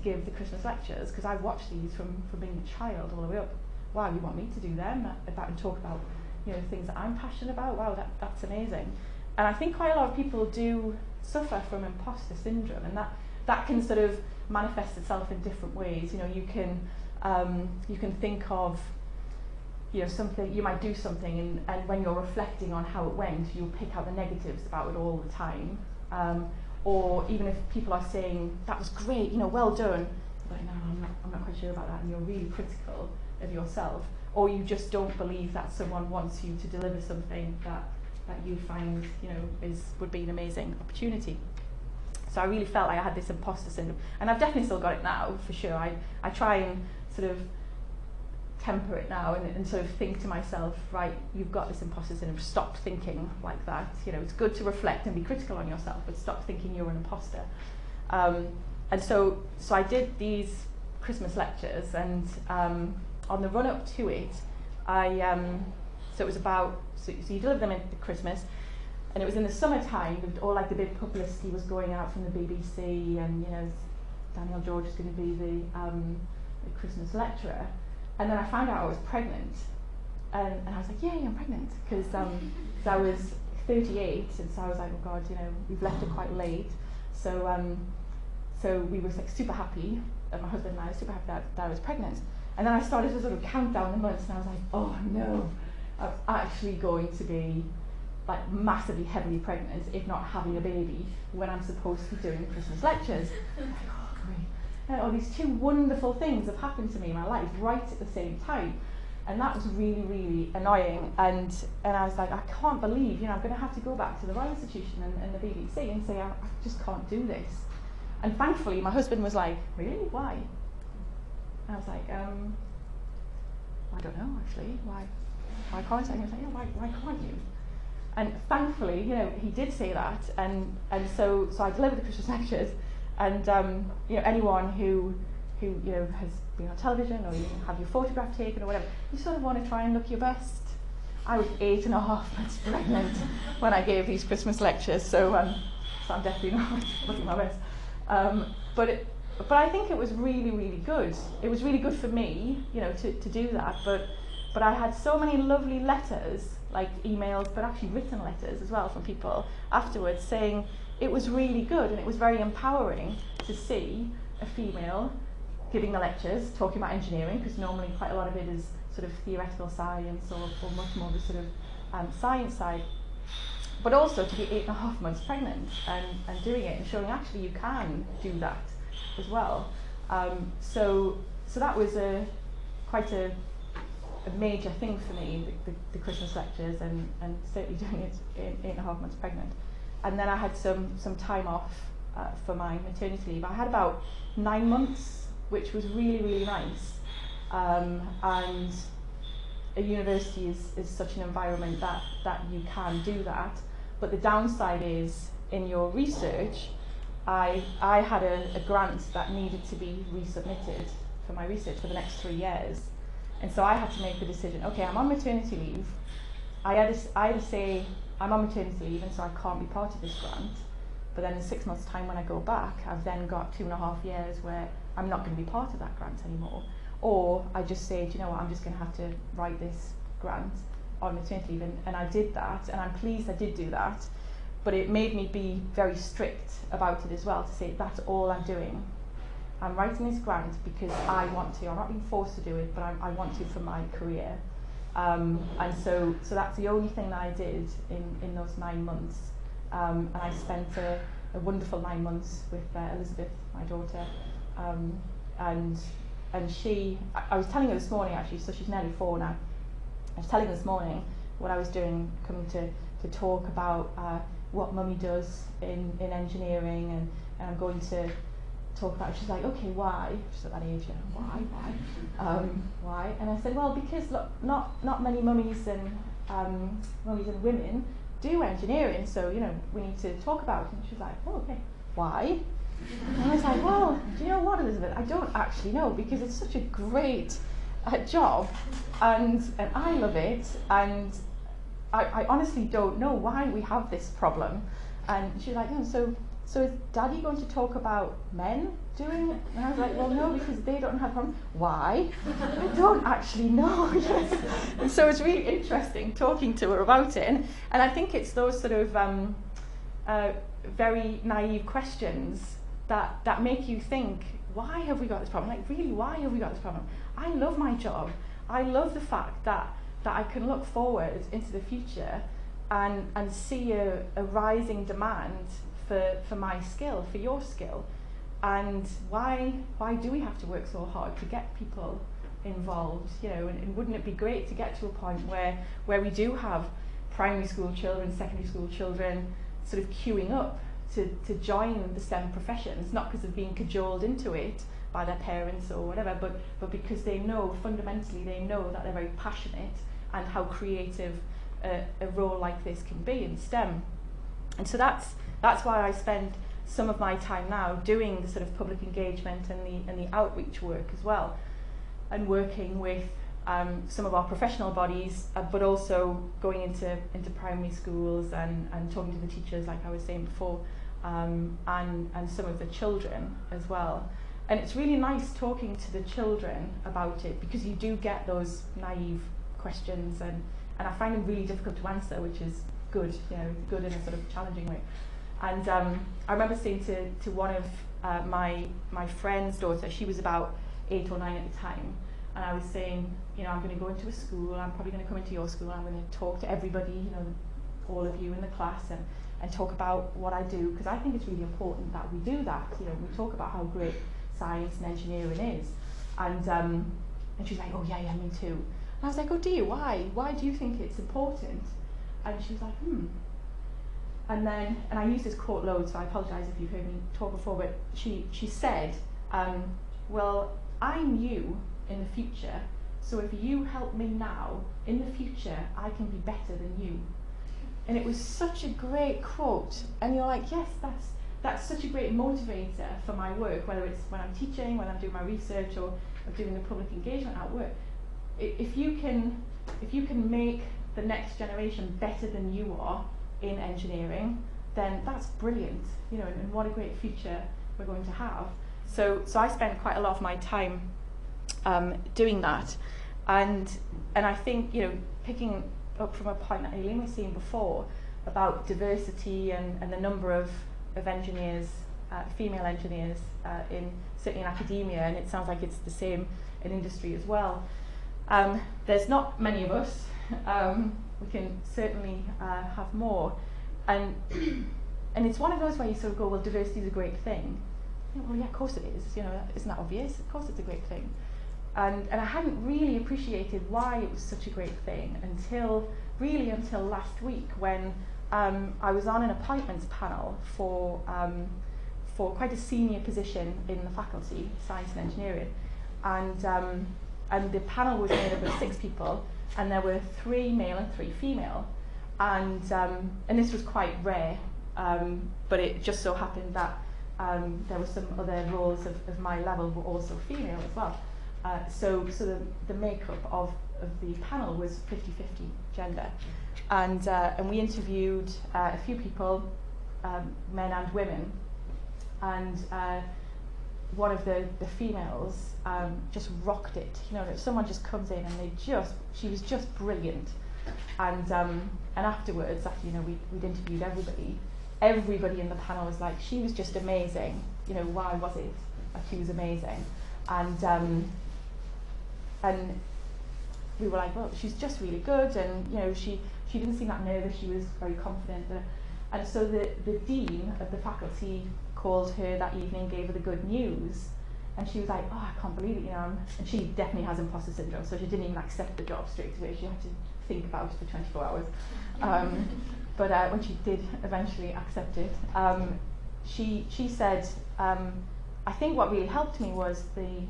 give the Christmas lectures, because I watched these from being a child all the way up. Wow, you want me to do them and talk about, you know, things that I'm passionate about? Wow, that's amazing. And I think quite a lot of people do suffer from imposter syndrome, and that can sort of manifest itself in different ways. You know, you can think of, you know, something, you might do something, and when you're reflecting on how it went, you'll pick out the negatives about it all the time. Or even if people are saying, that was great, you know, well done, but no, I'm not quite sure about that, and you're really critical of yourself. Or you just don't believe that someone wants you to deliver something that you find, you know, would be an amazing opportunity. So I really felt like I had this imposter syndrome, and I've definitely still got it now, for sure. I try and sort of temper it now and sort of think to myself, right, you've got this imposter syndrome, stop thinking like that. You know, it's good to reflect and be critical on yourself, but stop thinking you're an imposter. And so I did these Christmas lectures, and on the run up to it, so it was about, so you deliver them at Christmas, and it was in the summertime, all like the big publicity was going out from the BBC, and you know, Daniel George is going to be the Christmas lecturer. And then I found out I was pregnant, and I was like, yay, I'm pregnant, because I was 38, and so I was like, oh God, you know, we've left it quite late. So we were like super happy, my husband and I were super happy that I was pregnant. And then I started to sort of count down the months, and I was like, oh no, I'm actually going to be like massively heavily pregnant, if not having a baby, when I'm supposed to be doing Christmas lectures. I'm like, oh great. And all these two wonderful things have happened to me in my life right at the same time. And that was really, really annoying. And I was like, I can't believe, you know, I'm going to have to go back to the Royal Institution and the BBC and say, I just can't do this. And thankfully, my husband was like, really? Why? And I was like, I don't know, actually. Why can't I? And he was like, yeah, why can't you? And thankfully, you know, he did say that. And so I delivered the Christmas lectures. And you know, anyone who who has been on television, or you have your photograph taken or whatever. You sort of want to try and look your best. I was 8.5 months pregnant when I gave these Christmas lectures, so I'm definitely not looking my best. But I think it was really, really good. It was really good for me, to do that. But I had so many lovely letters, like emails, but actually written letters as well from people afterwards saying it was really good and it was very empowering to see a female giving the lectures, talking about engineering, because normally quite a lot of it is sort of theoretical science or much more the sort of science side. But also to be 8.5 months pregnant and doing it and showing actually you can do that as well. So that was quite a major thing for me, the Christmas lectures, and certainly doing it in 8.5 months pregnant. And then I had some time off for my maternity leave. I had about 9 months, which was really, really nice. And a university is such an environment that you can do that. But the downside is, in your research, I had a grant that needed to be resubmitted for my research for the next 3 years. And so I had to make the decision, okay, I'm on maternity leave. I either say I'm on maternity leave and so I can't be part of this grant, but then in 6 months' time when I go back, I've then got 2.5 years where I'm not going to be part of that grant anymore. Or I just say, do you know what, I'm just going to have to write this grant on maternity leave. And I did that, and I'm pleased I did do that. But it made me be very strict about it as well, to say that's all I'm doing. I'm writing this grant because I want to. I'm not being forced to do it, but I want to for my career. And so that's the only thing that I did in those 9 months. And I spent a wonderful 9 months with Elizabeth, my daughter. And she, I was telling her this morning actually, so she's nearly 4 now. I was telling her this morning what I was doing, coming to talk about what mummy does in engineering, and I'm going to talk about it. She's like, okay, why? She's at that age, why? And I said, well, because look, not many mummies and women do engineering, so we need to talk about it. And she's like, oh, okay, why? And I was like, well, do you know what, Elizabeth? I don't actually know, because it's such a great job, and I love it, and I honestly don't know why we have this problem. And she's like, so is Daddy going to talk about men doing it? And I was like, well, no, because they don't have problem. Why? I don't actually know. Yes. And so it's really interesting talking to her about it. And I think it's those sort of very naive questions that make you think, why have we got this problem? Like, really, why have we got this problem? I love my job. I love the fact that I can look forward into the future and see a rising demand for my skill, for your skill. And why do we have to work so hard to get people involved? And wouldn't it be great to get to a point where we do have primary school children, secondary school children sort of queuing up to join the STEM professions, not because of being cajoled into it by their parents or whatever, but because they know, fundamentally, they know that they're very passionate and how creative a role like this can be in STEM. And so that's why I spend some of my time now doing the sort of public engagement and the outreach work as well, and working with some of our professional bodies, but also going into primary schools and talking to the teachers, like I was saying before, and some of the children as well. And it's really nice talking to the children about it, because you do get those naive questions, and I find them really difficult to answer, which is good, good in a sort of challenging way. And I remember saying to one of my friend's daughter, she was about 8 or 9 at the time, and I was saying, I'm going to go into a school, I'm probably going to come into your school, I'm going to talk to everybody, all of you in the class, and talk about what I do, because I think it's really important that we do that. We talk about how great science and engineering is. And she's like, oh yeah, me too. And I was like, oh, do you? Why? Why do you think it's important? And she was like, And I use this quote loads, so I apologise if you've heard me talk before, but she said, well, I'm you in the future, so if you help me now, in the future, I can be better than you. And it was such a great quote, and you're like, yes, that's such a great motivator for my work, whether it's when I'm teaching, when I'm doing my research, or doing the public engagement at work. If you can make the next generation better than you are in engineering, then that's brilliant, you know, and what a great future we're going to have. So I spend quite a lot of my time doing that, and I think, you know, picking up from a point that Eileen was saying before about diversity and the number of engineers, female engineers, certainly in academia, and it sounds like it's the same in industry as well. There's not many of us. We can certainly have more, and it's one of those where you sort of go, well, diversity is a great thing. You know, well, yeah, of course it is. You know, isn't that obvious? Of course it's a great thing. And I hadn't really appreciated why it was such a great thing until last week, when I was on an appointments panel for quite a senior position in the faculty, science and engineering, and the panel was made up of 6 people, and there were 3 male and 3 female, and this was quite rare, but it just so happened that there were some other roles of my level were also female as well. So the makeup of the panel was 50-50 gender, and we interviewed a few people, men and women, and one of the females just rocked it. You know, someone just comes in and she was just brilliant, and afterwards, after, you know, we'd interviewed everybody in the panel was like, she was just amazing. You know, why was it that she was amazing? And we were like, well, she's just really good, and, you know, she didn't seem that nervous, she was very confident. And so the dean of the faculty called her that evening, gave her the good news, and she was like, oh, I can't believe it, you know. And she definitely has imposter syndrome, so she didn't even accept the job straight away. She had to think about it for 24 hours. But when she did eventually accept it, she said, I think what really helped me was the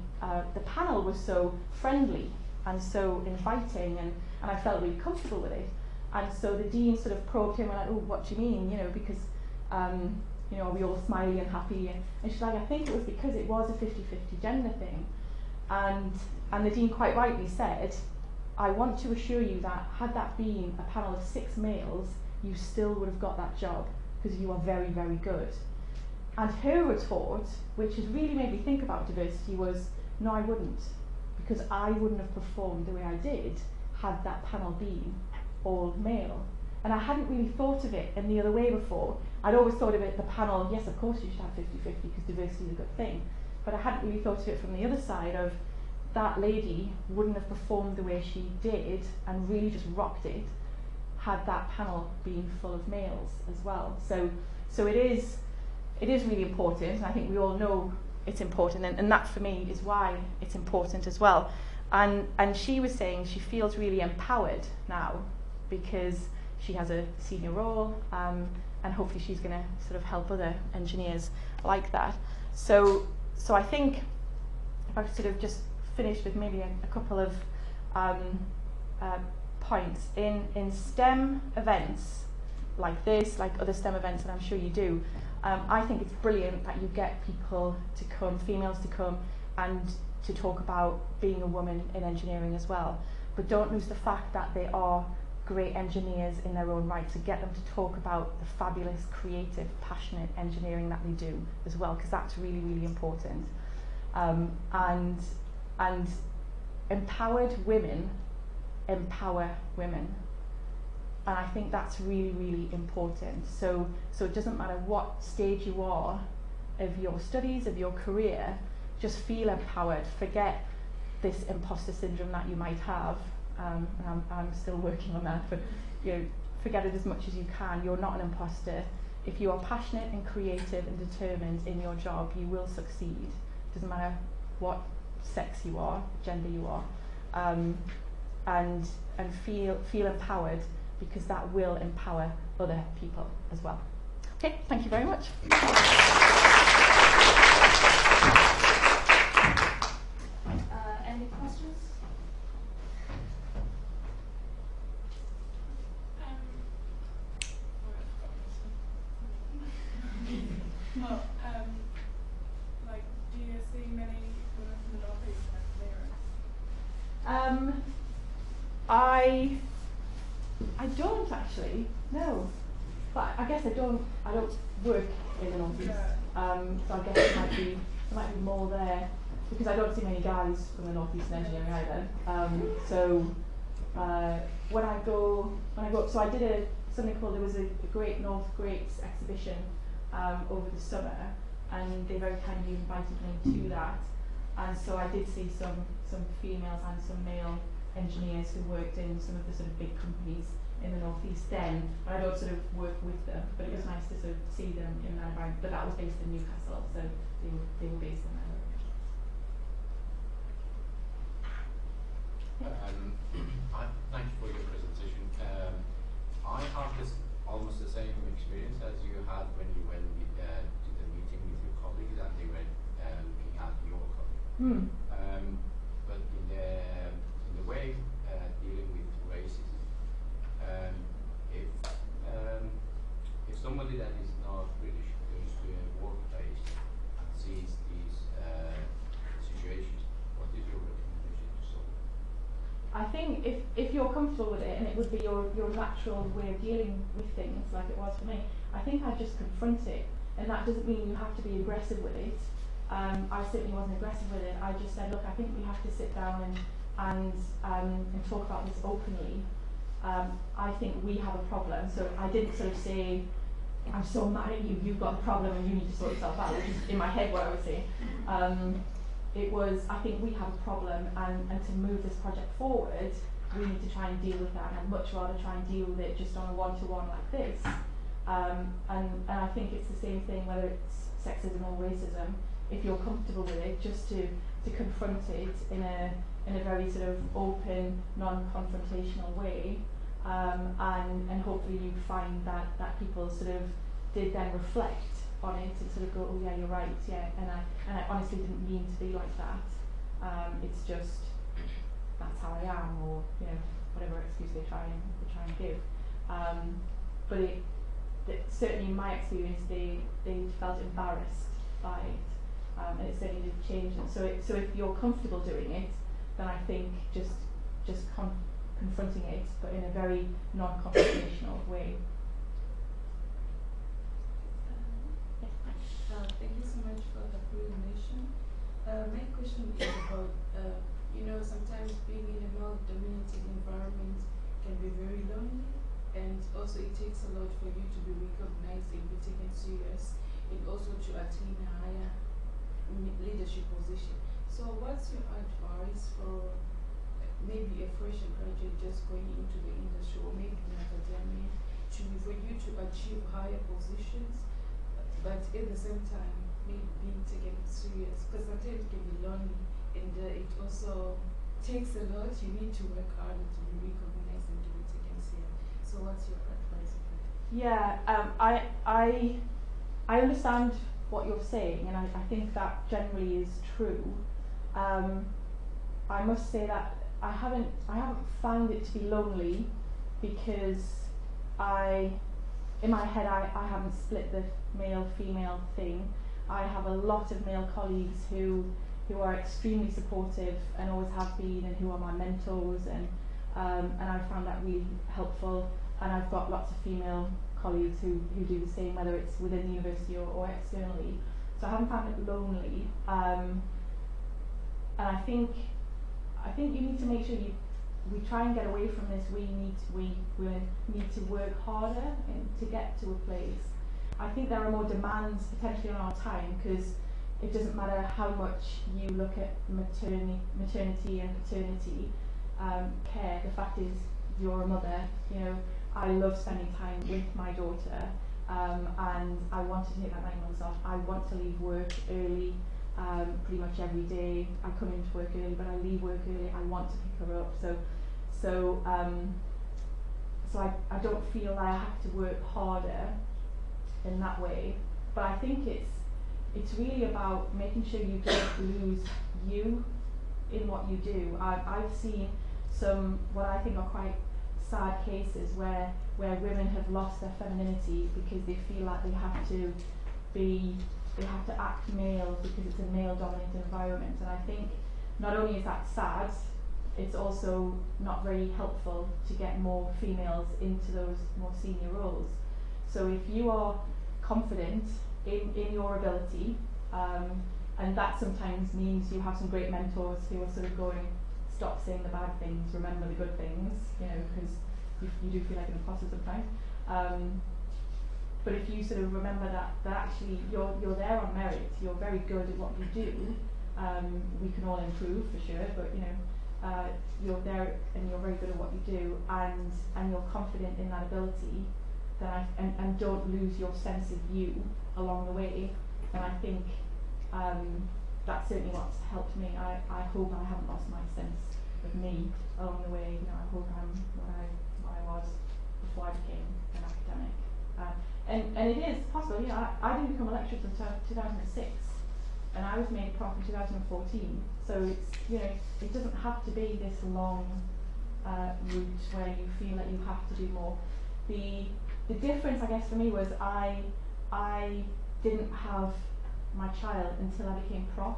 panel was so friendly and so inviting, and I felt really comfortable with it. And so the dean sort of probed him and like, oh, what do you mean? You know, because you know, are we all smiley and happy? And she's like, I think it was because it was a 50-50 gender thing. And the dean quite rightly said, I want to assure you that had that been a panel of 6 males, you still would have got that job, because you are very, very good. And her retort, which has really made me think about diversity, was, no, I wouldn't, because I wouldn't have performed the way I did had that panel been all male. And I hadn't really thought of it in the other way before. I'd always thought of it, the panel, yes, of course you should have 50-50 because diversity is a good thing. But I hadn't really thought of it from the other side of, that lady wouldn't have performed the way she did and really just rocked it had that panel been full of males as well. So it is really important, and I think we all know it's important, and that for me is why it's important as well. And she was saying she feels really empowered now because she has a senior role, and hopefully she's going to sort of help other engineers like that. So I think if I could sort of just finish with maybe a couple of points. In STEM events like this, like other STEM events, and I'm sure you do, I think it's brilliant that you get people to come, females to come, and to talk about being a woman in engineering as well. But don't lose the fact that they are great engineers in their own right, to get them to talk about the fabulous, creative, passionate engineering that they do as well, because that's really, really important. And empowered women empower women. And I think that's really, really important. So it doesn't matter what stage you are of your studies, of your career, just feel empowered. Forget this imposter syndrome that you might have. And I'm still working on that, but you know, forget it as much as you can. You're not an imposter. If you are passionate and creative and determined in your job, you will succeed. Doesn't matter what sex you are, gender you are, and feel empowered, because that will empower other people as well. Okay, thank you very much. Any questions? I don't actually, no. But I guess I don't work in the North East. So I guess there might be more there, because I don't see many guys from the North East in engineering either. When I go, so I did something called, there was a Great North Greats exhibition over the summer, and they very kindly invited me to that. And so I did see some females and some male engineers who worked in some of the sort of big companies in the North East then, but I don't sort of work with them, but it was nice to sort of see them in that environment. But that was based in Newcastle, so they were based in there. Thank you for your presentation. I have almost the same experience as you had when you went to the meeting with your colleagues and they were looking at your colleague. But in the way dealing with racism, if somebody that is not British goes to a workplace and sees these situations, what is your recommendation to solve? I think if you're comfortable with it, and it would be your natural way of dealing with things, like it was for me, I think I'd just confront it. And that doesn't mean you have to be aggressive with it. I certainly wasn't aggressive with it. I just said, look, I think we have to sit down and talk about this openly. I think we have a problem. So I didn't sort of say, I'm so mad at you, you've got a problem and you need to sort yourself out, which is in my head what I would say. It was, I think we have a problem, and to move this project forward, we need to try and deal with that, and I'd much rather try and deal with it just on a one-to-one like this. And I think it's the same thing whether it's sexism or racism. If you're comfortable with it, just to confront it in a very sort of open, non-confrontational way, and hopefully you find that people sort of did then reflect on it and sort of go, oh yeah, you're right, yeah, and I honestly didn't mean to be like that. It's just that's how I am, or you know, whatever excuse they try and give. But certainly in my experience, they felt embarrassed by it, and it certainly did change them. So if you're comfortable doing it, then I think just confronting it, but in a very non-confrontational way. Thank you so much for the presentation. My question is about, sometimes being in a male-dominated environment can be very lonely, and also it takes a lot for you to be recognized and be taken serious, and also to attain a higher leadership position. So what's your advice for maybe a fresh graduate just going into the industry, or maybe in academia, for you to achieve higher positions, but at the same time maybe being taken serious, because sometimes it can be lonely, and it also takes a lot. You need to work harder to be recognized and to be taken serious. So what's your advice for that? Yeah, I understand what you're saying, and I think that generally is true. I must say that I haven't found it to be lonely, because in my head I haven't split the male-female thing. I have a lot of male colleagues who are extremely supportive and always have been, and who are my mentors, and I found that really helpful. And I've got lots of female colleagues who do the same, whether it's within the university or externally. So I haven't found it lonely. And I think you need to make sure we try and get away from this. We need to work harder to get to a place. I think there are more demands potentially on our time, because it doesn't matter how much you look at maternity and paternity care. The fact is, you're a mother. I love spending time with my daughter, and I want to take that 9 months off. I want to leave work early. Pretty much every day. I come into work early, but I leave work early. I want to pick her up. So I don't feel I have to work harder in that way. But I think it's really about making sure you don't lose you in what you do. I've seen some what I think are quite sad cases where women have lost their femininity because they feel like they have to act male because it's a male-dominated environment. And I think not only is that sad, it's also not very helpful to get more females into those more senior roles. So if you are confident in your ability, and that sometimes means you have some great mentors who are sort of going, stop saying the bad things, remember the good things, you know, because you do feel like an imposter sometimes. But if you sort of remember that actually you're there on merit, you're very good at what you do, we can all improve for sure, but you know, you're there and you're very good at what you do, and you're confident in that ability, then and don't lose your sense of you along the way, then I think that's certainly what's helped me. I hope I haven't lost my sense of me along the way. You know, I hope I'm what I was before I became an academic. And it is possible. You know, I didn't become a lecturer until 2006, and I was made prof in 2014. So it's, you know, it doesn't have to be this long route where you feel that you have to do more. The difference, I guess, for me was I didn't have my child until I became prof,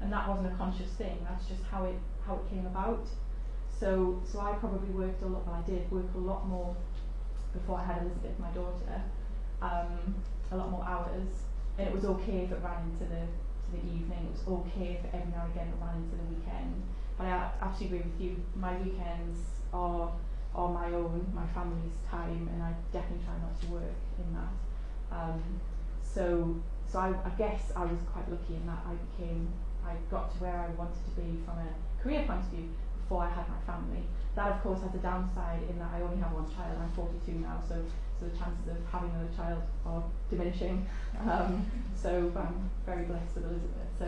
and that wasn't a conscious thing. That's just how it came about. So I probably worked a lot. Well, I did work a lot more before I had Elizabeth, my daughter, a lot more hours, and it was okay if it ran into the evening. It was okay if every now and again it ran into the weekend. But I absolutely agree with you. My weekends are my own, my family's time, and I definitely try not to work in that. So I guess I was quite lucky in that I got to where I wanted to be from a career point of view before I had my family. That of course has a downside in that I only have one child. I'm 42 now, so the chances of having another child are diminishing. So I'm very blessed with Elizabeth. So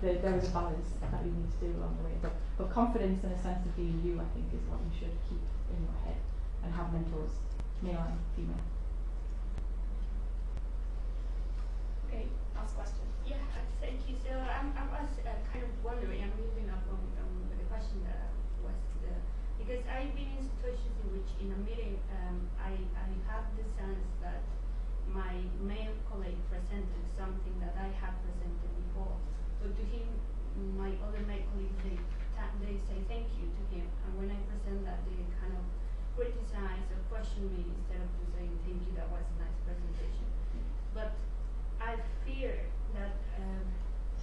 there is a balance that you need to do along the way. But confidence and a sense of being you, I think, is what you should keep in your head, and have mentors, male and female. Okay, last question. Yeah, thank you. So I was kind of wondering, I'm moving up on the question that was because I've been in situations in which in a meeting I have the sense that my male colleague presented something that I had presented before. So to him, my other male colleagues, they say thank you to him, and when I present that, they kind of criticize or question me instead of just saying thank you, that was a nice presentation. But I fear that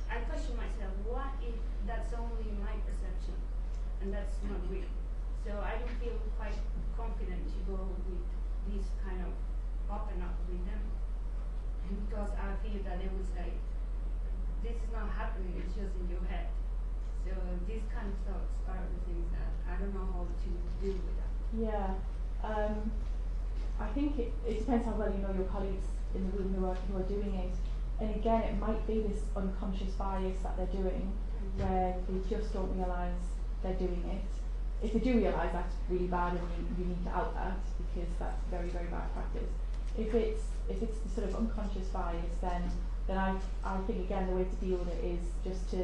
I question myself, what if that's only my perception and that's not real? So I don't feel quite confident to go with this kind of open up with them, because I feel that they would say, this is not happening, it's just in your head. So these kind of thoughts are the things that I don't know how to deal with that. Yeah, I think it depends how well you know your colleagues in the room who are doing it. And again, it might be this unconscious bias that they're doing, where they just don't realise they're doing it. If they do realise, that's really bad, and you need to out that, because that's very, very bad practice. If it's the sort of unconscious bias, then I think again the way to deal with it is just to,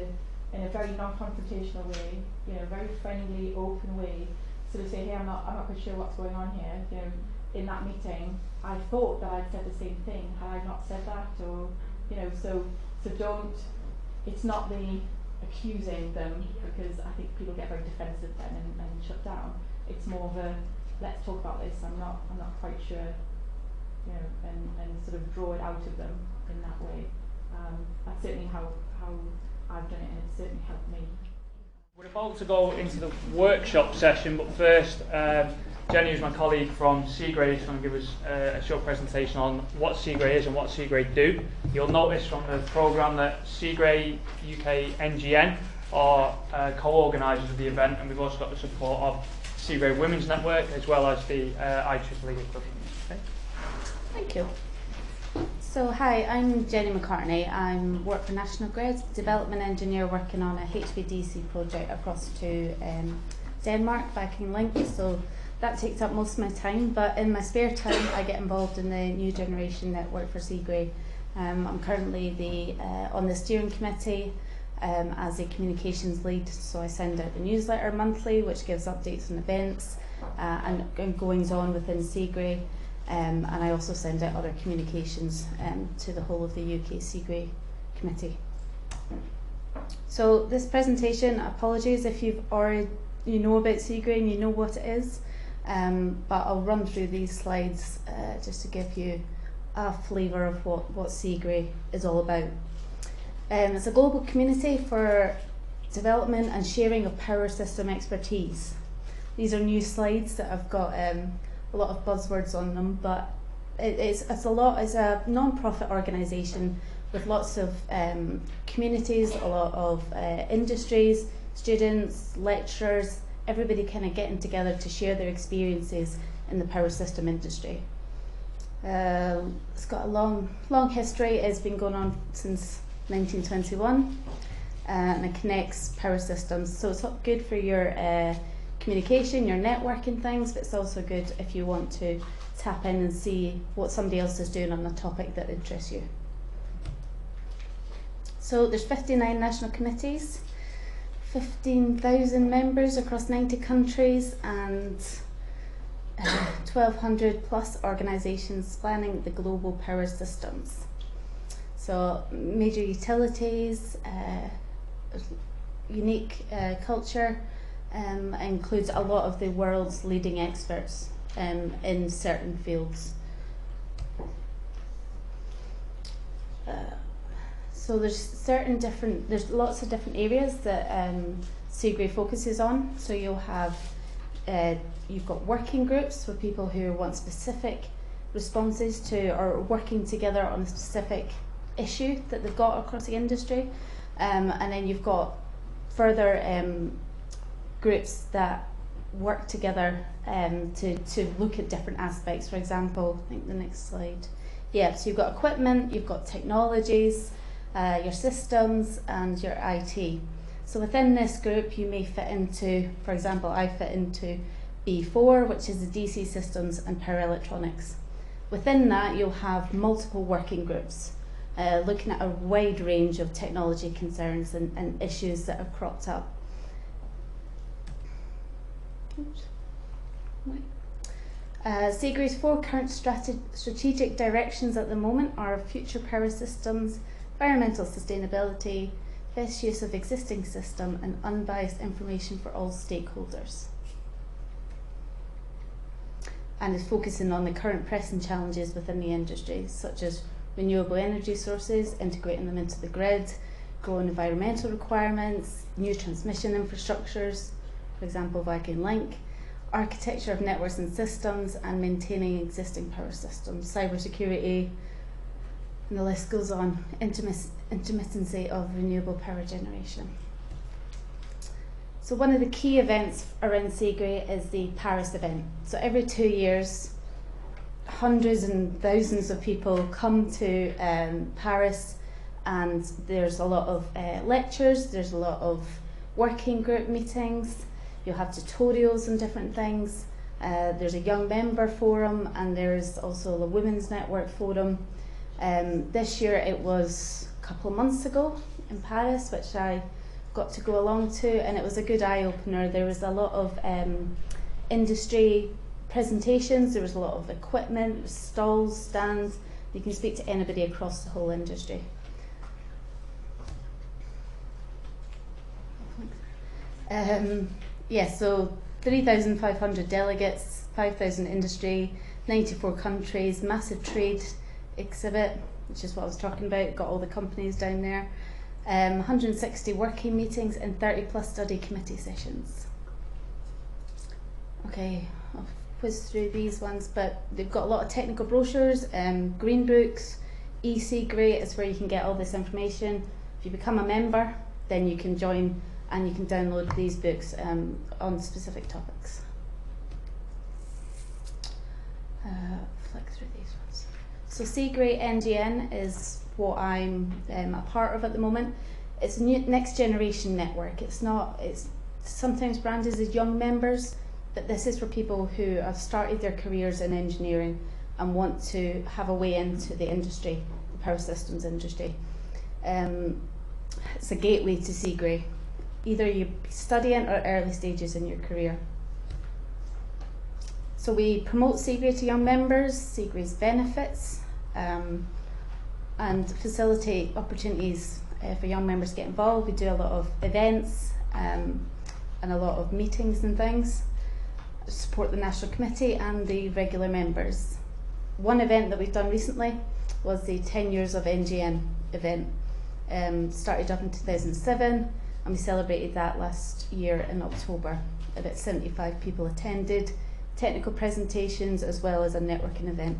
in a very non-confrontational way, you know, very friendly, open way, sort of say, hey, I'm not quite sure what's going on here. You know, in that meeting, I thought that I'd said the same thing. Had I not said that, or you know, so don't. It's not the accusing them, because I think people get very defensive then and shut down. It's more of a, let's talk about this. I'm not quite sure, you know, and sort of draw it out of them in that way. That's certainly how I've done it, and it's certainly helped me. We're about to go into the workshop session, but first, Jenny, who's my colleague from Cigré, is going to give us a short presentation on what Cigré is and what Cigré do. You'll notice from the programme that Cigré-UK NGN are co-organisers of the event, and we've also got the support of Cigré Women's Network as well as the IEEE equivalent. Okay. Thank you. So hi, I'm Jenny McCartney. I work for National Grid, development engineer working on a HVDC project across to Denmark, Viking Link. So that takes up most of my time, but in my spare time I get involved in the new generation network for Cigré. I'm currently on the steering committee as a communications lead, so I send out a newsletter monthly which gives updates on events and goings on within Cigré. And I also send out other communications to the whole of the UK Cigré committee. So this presentation, apologies if you've already you know about Cigré and you know what it is, but I'll run through these slides just to give you a flavour of what Cigré is all about. It's a global community for development and sharing of power system expertise. These are new slides that have got a lot of buzzwords on them, but it's a non-profit organisation with lots of communities, a lot of industries, students, lecturers, everybody kind of getting together to share their experiences in the power system industry. It's got a long history. It's been going on since 1921, and it connects power systems. So it's good for your communication, your networking things, but it's also good if you want to tap in and see what somebody else is doing on a topic that interests you. So there's 59 national committees, 15,000 members across 90 countries, and 1,200 plus organisations spanning the global power systems. So major utilities, unique culture, includes a lot of the world's leading experts in certain fields. So there's lots of different areas that Cigré focuses on. So you'll have you've got working groups for people who want specific responses to or working together on a specific issue that they've got across the industry, and then you've got further groups that work together to look at different aspects. For example, I think the next slide. Yeah, so you've got equipment, you've got technologies, your systems, and your IT. So within this group, you may fit into, for example, I fit into B4, which is the DC systems and power electronics. Within that, you'll have multiple working groups looking at a wide range of technology concerns and issues that have cropped up. Cigré's 4 current strategic directions at the moment are future power systems, environmental sustainability, best use of existing system, and unbiased information for all stakeholders. And is focusing on the current pressing challenges within the industry, such as renewable energy sources, integrating them into the grid, growing environmental requirements, new transmission infrastructures, for example Viking Link, architecture of networks and systems, and maintaining existing power systems, cybersecurity, and the list goes on, intermittency of renewable power generation. So one of the key events around Cigré is the Paris event. So every 2 years, hundreds and thousands of people come to Paris, and there's a lot of lectures, there's a lot of working group meetings, you'll have tutorials and different things. There's a young member forum, and there's also the Women's Network forum. This year it was a couple of months ago in Paris, which I got to go along to, and it was a good eye-opener. There was a lot of industry presentations, there was a lot of equipment, stalls, stands. You can speak to anybody across the whole industry. So 3,500 delegates, 5,000 industry, 94 countries, massive trade exhibit, which is what I was talking about, got all the companies down there, 160 working meetings and 30 plus study committee sessions. Okay, I'll whiz through these ones, but they've got a lot of technical brochures, green books, eCigré is where you can get all this information. If you become a member, then you can join and you can download these books on specific topics. Flick through these ones. So Cigré-UK NGN is what I'm a part of at the moment. It's a new next generation network. It's sometimes branded as young members, but this is for people who have started their careers in engineering and want to have a way into the industry, the power systems industry. It's a gateway to Cigré. Either you're studying or early stages in your career. So we promote Cigré to young members, Cigré's benefits, and facilitate opportunities for young members to get involved. We do a lot of events, and a lot of meetings and things. Support the National Committee and the regular members. One event that we've done recently was the 10 Years of NGN event. Started up in 2007 and we celebrated that last year in October. About 75 people attended, technical presentations as well as a networking event.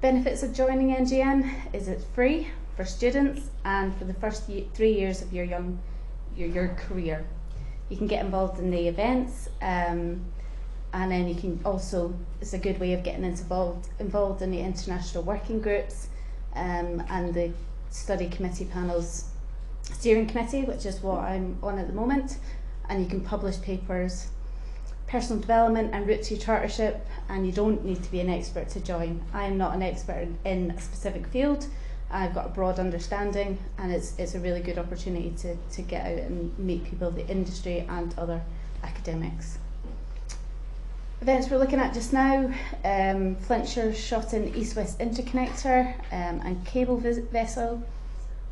Benefits of joining NGN is it's free for students and for the first 3 years of your career. You can get involved in the events and then you can also, it's a good way of getting involved in the international working groups and the study committee panels, steering committee, which is what I'm on at the moment, and you can publish papers, personal development and route to chartership, and you don't need to be an expert to join. I am not an expert in a specific field. I've got a broad understanding and it's a really good opportunity to get out and meet people of the industry and other academics. Events we're looking at just now, Flintshire Shotton East-West Interconnector and Cable Vessel.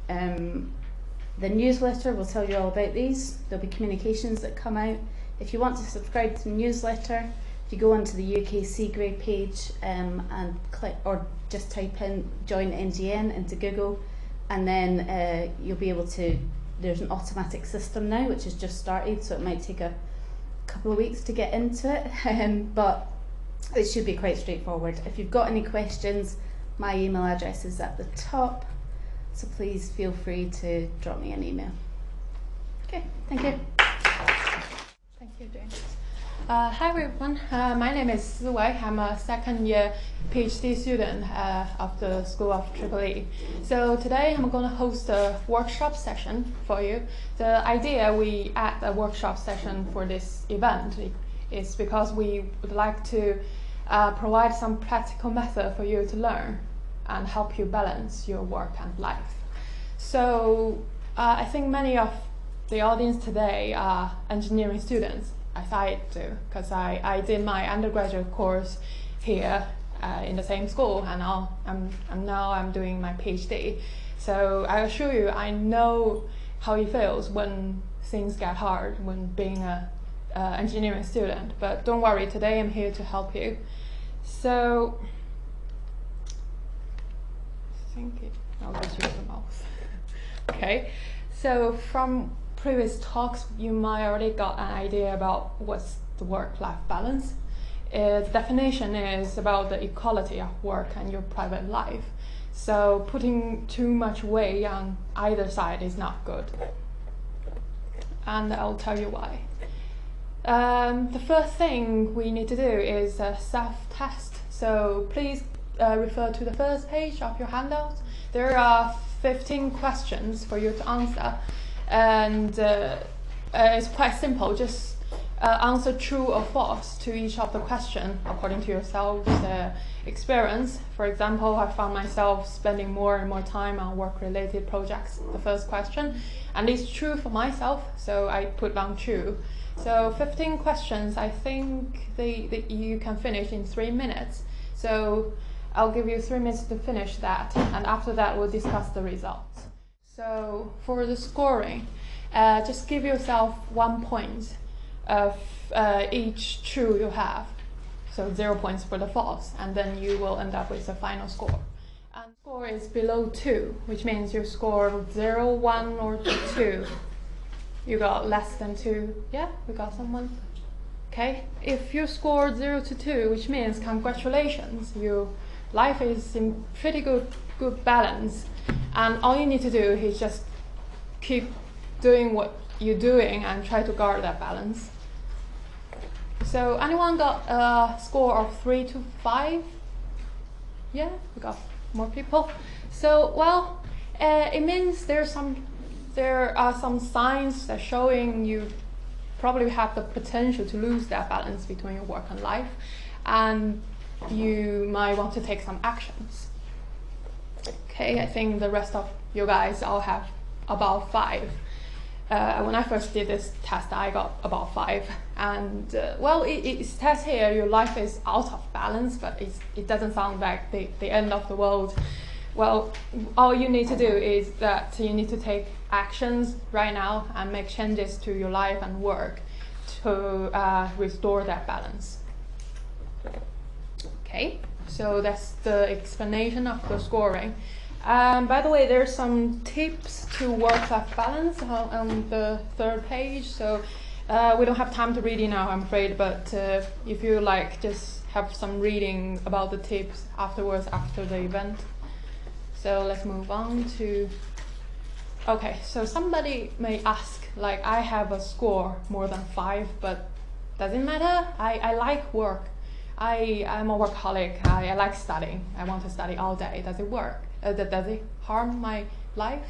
The newsletter will tell you all about these. There'll be communications that come out. If you want to subscribe to the newsletter, if you go onto the UK Cigré page and click, or just type in Join NGN into Google, and then you'll be able to, there's an automatic system now which has just started, so it might take a couple of weeks to get into it, but it should be quite straightforward. If you've got any questions, my email address is at the top, so please feel free to drop me an email. Okay, thank you. Thank you, Jane. Hi everyone, my name is Su Wei. I'm a second year PhD student of the School of EEE. So today I'm going to host a workshop session for you. The idea we add a workshop session for this event is because we would like to provide some practical method for you to learn and help you balance your work and life. So I think many of the audience today are engineering students, as I do, because I did my undergraduate course here in the same school, and now I'm doing my PhD. So I assure you, I know how it feels when things get hard when being an engineering student. But don't worry, today I'm here to help you. So I think I'll just use the mouse. Okay. So from previous talks, you might already got an idea about what's the work-life balance. The definition is about the equality of work and your private life. So putting too much weight on either side is not good. And I'll tell you why. The first thing we need to do is a self-test. So please refer to the first page of your handout. There are 15 questions for you to answer. And it's quite simple. Just answer true or false to each of the questions according to yourself's experience. For example, I found myself spending more and more time on work-related projects, the first question, and it's true for myself, so I put down true. So 15 questions, I think that you can finish in 3 minutes. So I'll give you 3 minutes to finish that, and after that we'll discuss the results. So for the scoring, just give yourself 1 point of each true you have. So 0 points for the false, and then you will end up with a final score. And score is below 2, which means you score 0, 1, or 2. You got less than 2. Yeah, we got someone. Okay, if you scored 0 to 2, which means congratulations, your life is in pretty good balance. And all you need to do is just keep doing what you're doing and try to guard that balance. So anyone got a score of 3 to 5? Yeah, we got more people. So well, it means there are some signs that showing you probably have the potential to lose that balance between your work and life, and you might want to take some actions. Okay, I think the rest of you guys all have about 5. When I first did this test, I got about 5. And well, it says here your life is out of balance, but it doesn't sound like the end of the world. well, all you need to do is that you need to take actions right now and make changes to your life and work to restore that balance. Okay, so that's the explanation of the scoring. By the way, there's some tips to work-life balance on the 3rd page. So we don't have time to read it now, I'm afraid, but if you like, just have some reading about the tips afterwards, after the event. So let's move on to, okay, so somebody may ask, like, I have a score more than 5, but does it matter? I like work. I'm a workaholic. I like studying. I want to study all day. Does it work? Does it harm my life?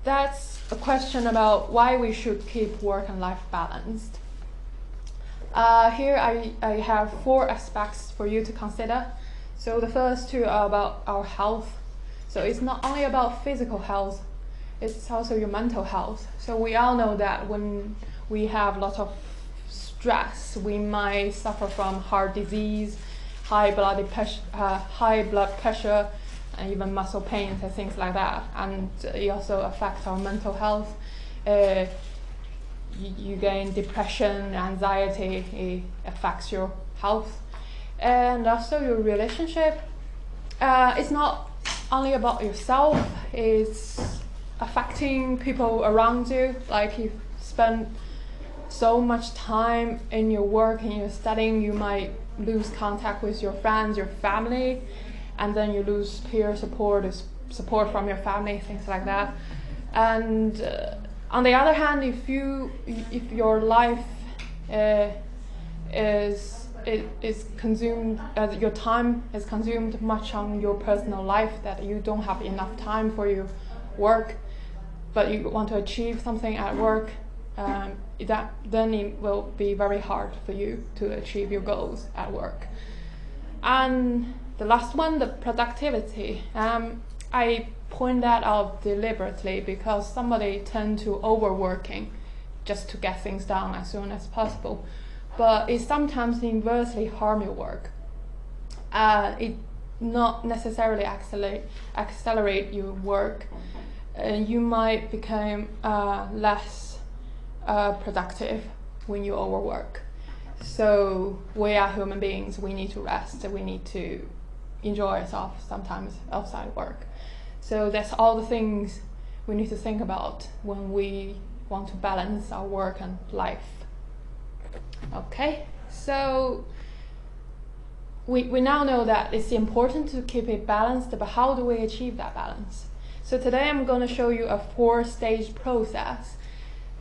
That's a question about why we should keep work and life balanced. Here I have 4 aspects for you to consider. So the first 2 are about our health. So it's not only about physical health, it's also your mental health. So we all know that when we have lots of stress, we might suffer from heart disease, high blood pressure, and even muscle pains and things like that. And it also affects our mental health. You gain depression, anxiety, it affects your health. And also your relationship. It's not only about yourself, it's affecting people around you. Like, you spend so much time in your work and your studying, you might lose contact with your friends, your family, and then you lose peer support from your family, things like that. And on the other hand, if your life is consumed, your time is consumed much on your personal life, that you don't have enough time for your work, but you want to achieve something at work, then it will be very hard for you to achieve your goals at work. And the last one, the productivity. I point that out deliberately because somebody tend to overworking just to get things done as soon as possible. But it sometimes inversely harm your work. It not necessarily accelerate your work. You might become less productive when you overwork. So we are human beings, we need to rest, we need to enjoy ourselves sometimes outside work. So that's all the things we need to think about when we want to balance our work and life. Okay, so we now know that it's important to keep it balanced, but how do we achieve that balance? So today I'm going to show you a 4-stage process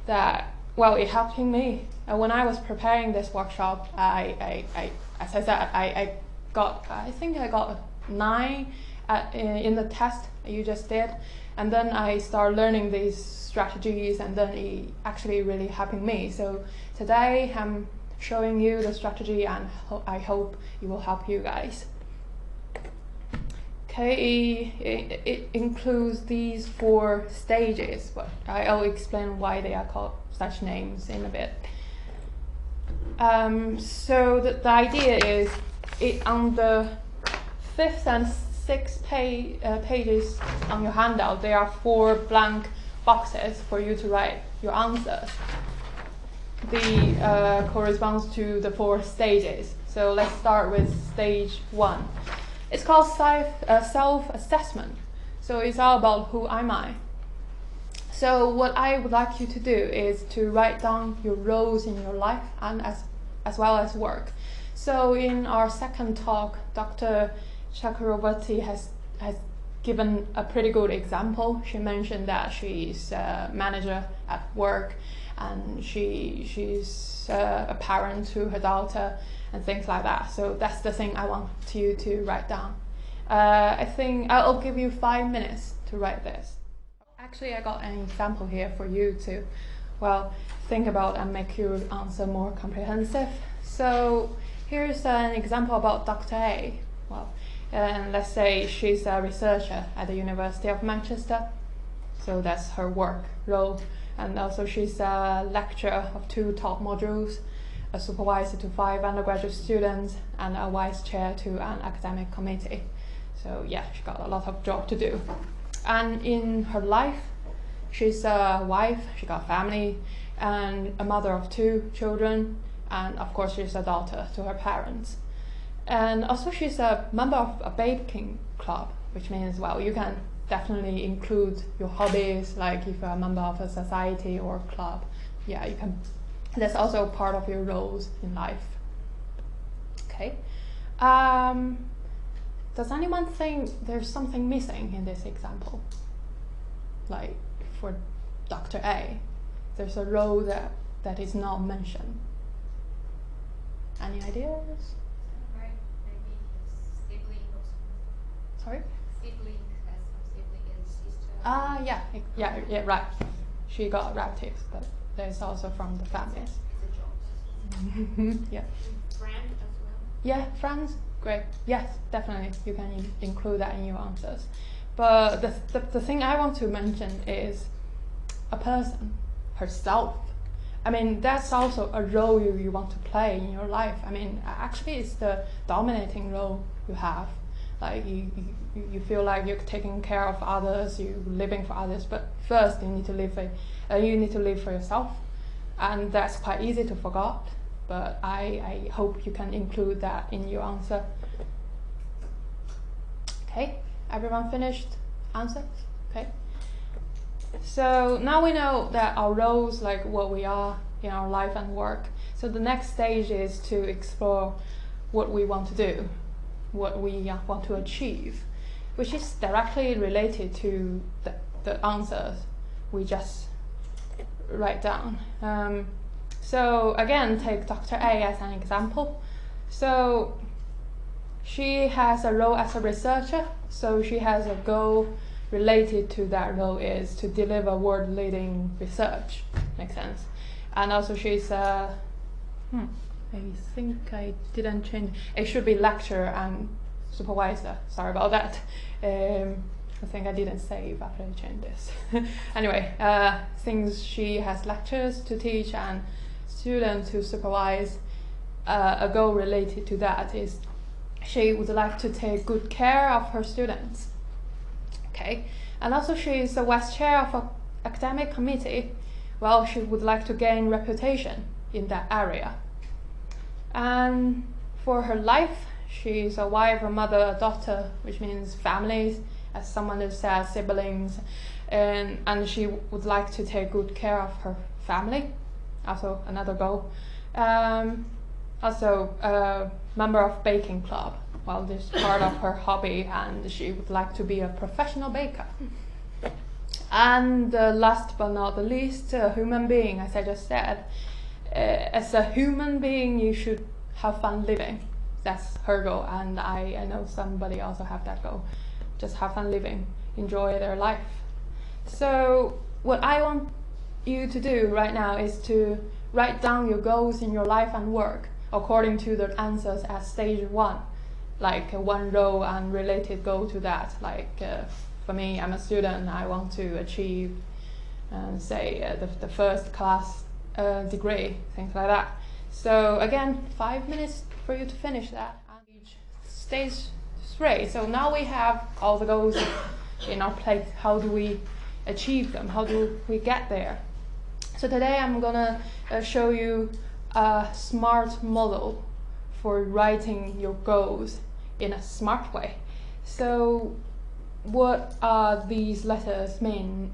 that, well, it helped me. When I was preparing this workshop, as I said, I think I got a 9 in the test you just did, and then I started learning these strategies, and then it actually really helped me. So today I'm showing you the strategy, and I hope it will help you guys. Okay, it includes these 4 stages, but I'll explain why they are called such names in a bit. So the idea is, on the 5th and 6th pages on your handout, there are 4 blank boxes for you to write your answers. The corresponds to the 4 stages. So let's start with stage 1. It's called self-assessment. So it's all about who am I. So what I would like you to do is to write down your roles in your life and as well as work. So in our second talk, Dr. Chakravarti has given a pretty good example. She mentioned that she's a manager at work, and she's a parent to her daughter and things like that. So that's the thing I want you to write down. I think I'll give you 5 minutes to write this. Actually, I got an example here for you to, well, think about and make your answer more comprehensive. So here's an example about Dr. A. Well, and let's say she's a researcher at the University of Manchester. So that's her work role. And also she's a lecturer of 2 top modules, a supervisor to 5 undergraduate students, and a vice chair to an academic committee. So yeah, she got a lot of job to do. And in her life, she's a wife, she got a family, and a mother of 2 children, and of course she's a daughter to her parents. And also she's a member of a baking club, which means, well, you can definitely include your hobbies, like if you're a member of a society or club. Yeah, you can. That's also part of your roles in life. Okay. Does anyone think there's something missing in this example? Like for Dr. A, there's a role that is not mentioned. Any ideas? Right, maybe his sibling or something. Sorry? Sibling has some sibling and sister. Yeah, right. She got relatives, but there's also from the families. Yeah. Friend as well. Yeah, friends, great. Yes, definitely. You can include that in your answers. But the thing I want to mention is a person, herself. I mean, that's also a role you want to play in your life. I mean, actually, it's the dominating role you have. Like you feel like you're taking care of others, you're living for others. But first, you need to live for yourself, and that's quite easy to forget. But I hope you can include that in your answer. Okay, everyone finished answers? Okay. So now we know that our roles, like what we are in our life and work. So the next stage is to explore what we want to do, what we want to achieve, which is directly related to the answers we just write down. So again, take Dr. A as an example. So she has a role as a researcher, so she has a goal related to that role is to deliver world-leading research. Makes sense. And also she's I think I didn't change. It should be lecturer and supervisor. Sorry about that. I think I didn't save after I changed this. Anyway, things she has lectures to teach and students to supervise. A goal related to that is she would like to take good care of her students. Okay, and also she is the vice chair of an academic committee. Well, she would like to gain reputation in that area. And for her life, she is a wife, a mother, a daughter, which means families, as someone that says siblings, and she would like to take good care of her family. Also another goal. Also a member of baking club. Well, this is part of her hobby, and she would like to be a professional baker. And last but not the least, a human being, as I just said. As a human being, you should have fun living. That's her goal, and I know somebody also have that goal. Just have fun living, enjoy their life. So what I want you to do right now is to write down your goals in your life and work according to the answers at stage 1. Like one role and related goal to that. Like for me, I'm a student, I want to achieve, say, the first class degree, things like that. So again, 5 minutes for you to finish that. Stage 3. So now we have all the goals in our plate. How do we achieve them? How do we get there? So today I'm gonna show you a smart model for writing your goals in a smart way. So what are these letters mean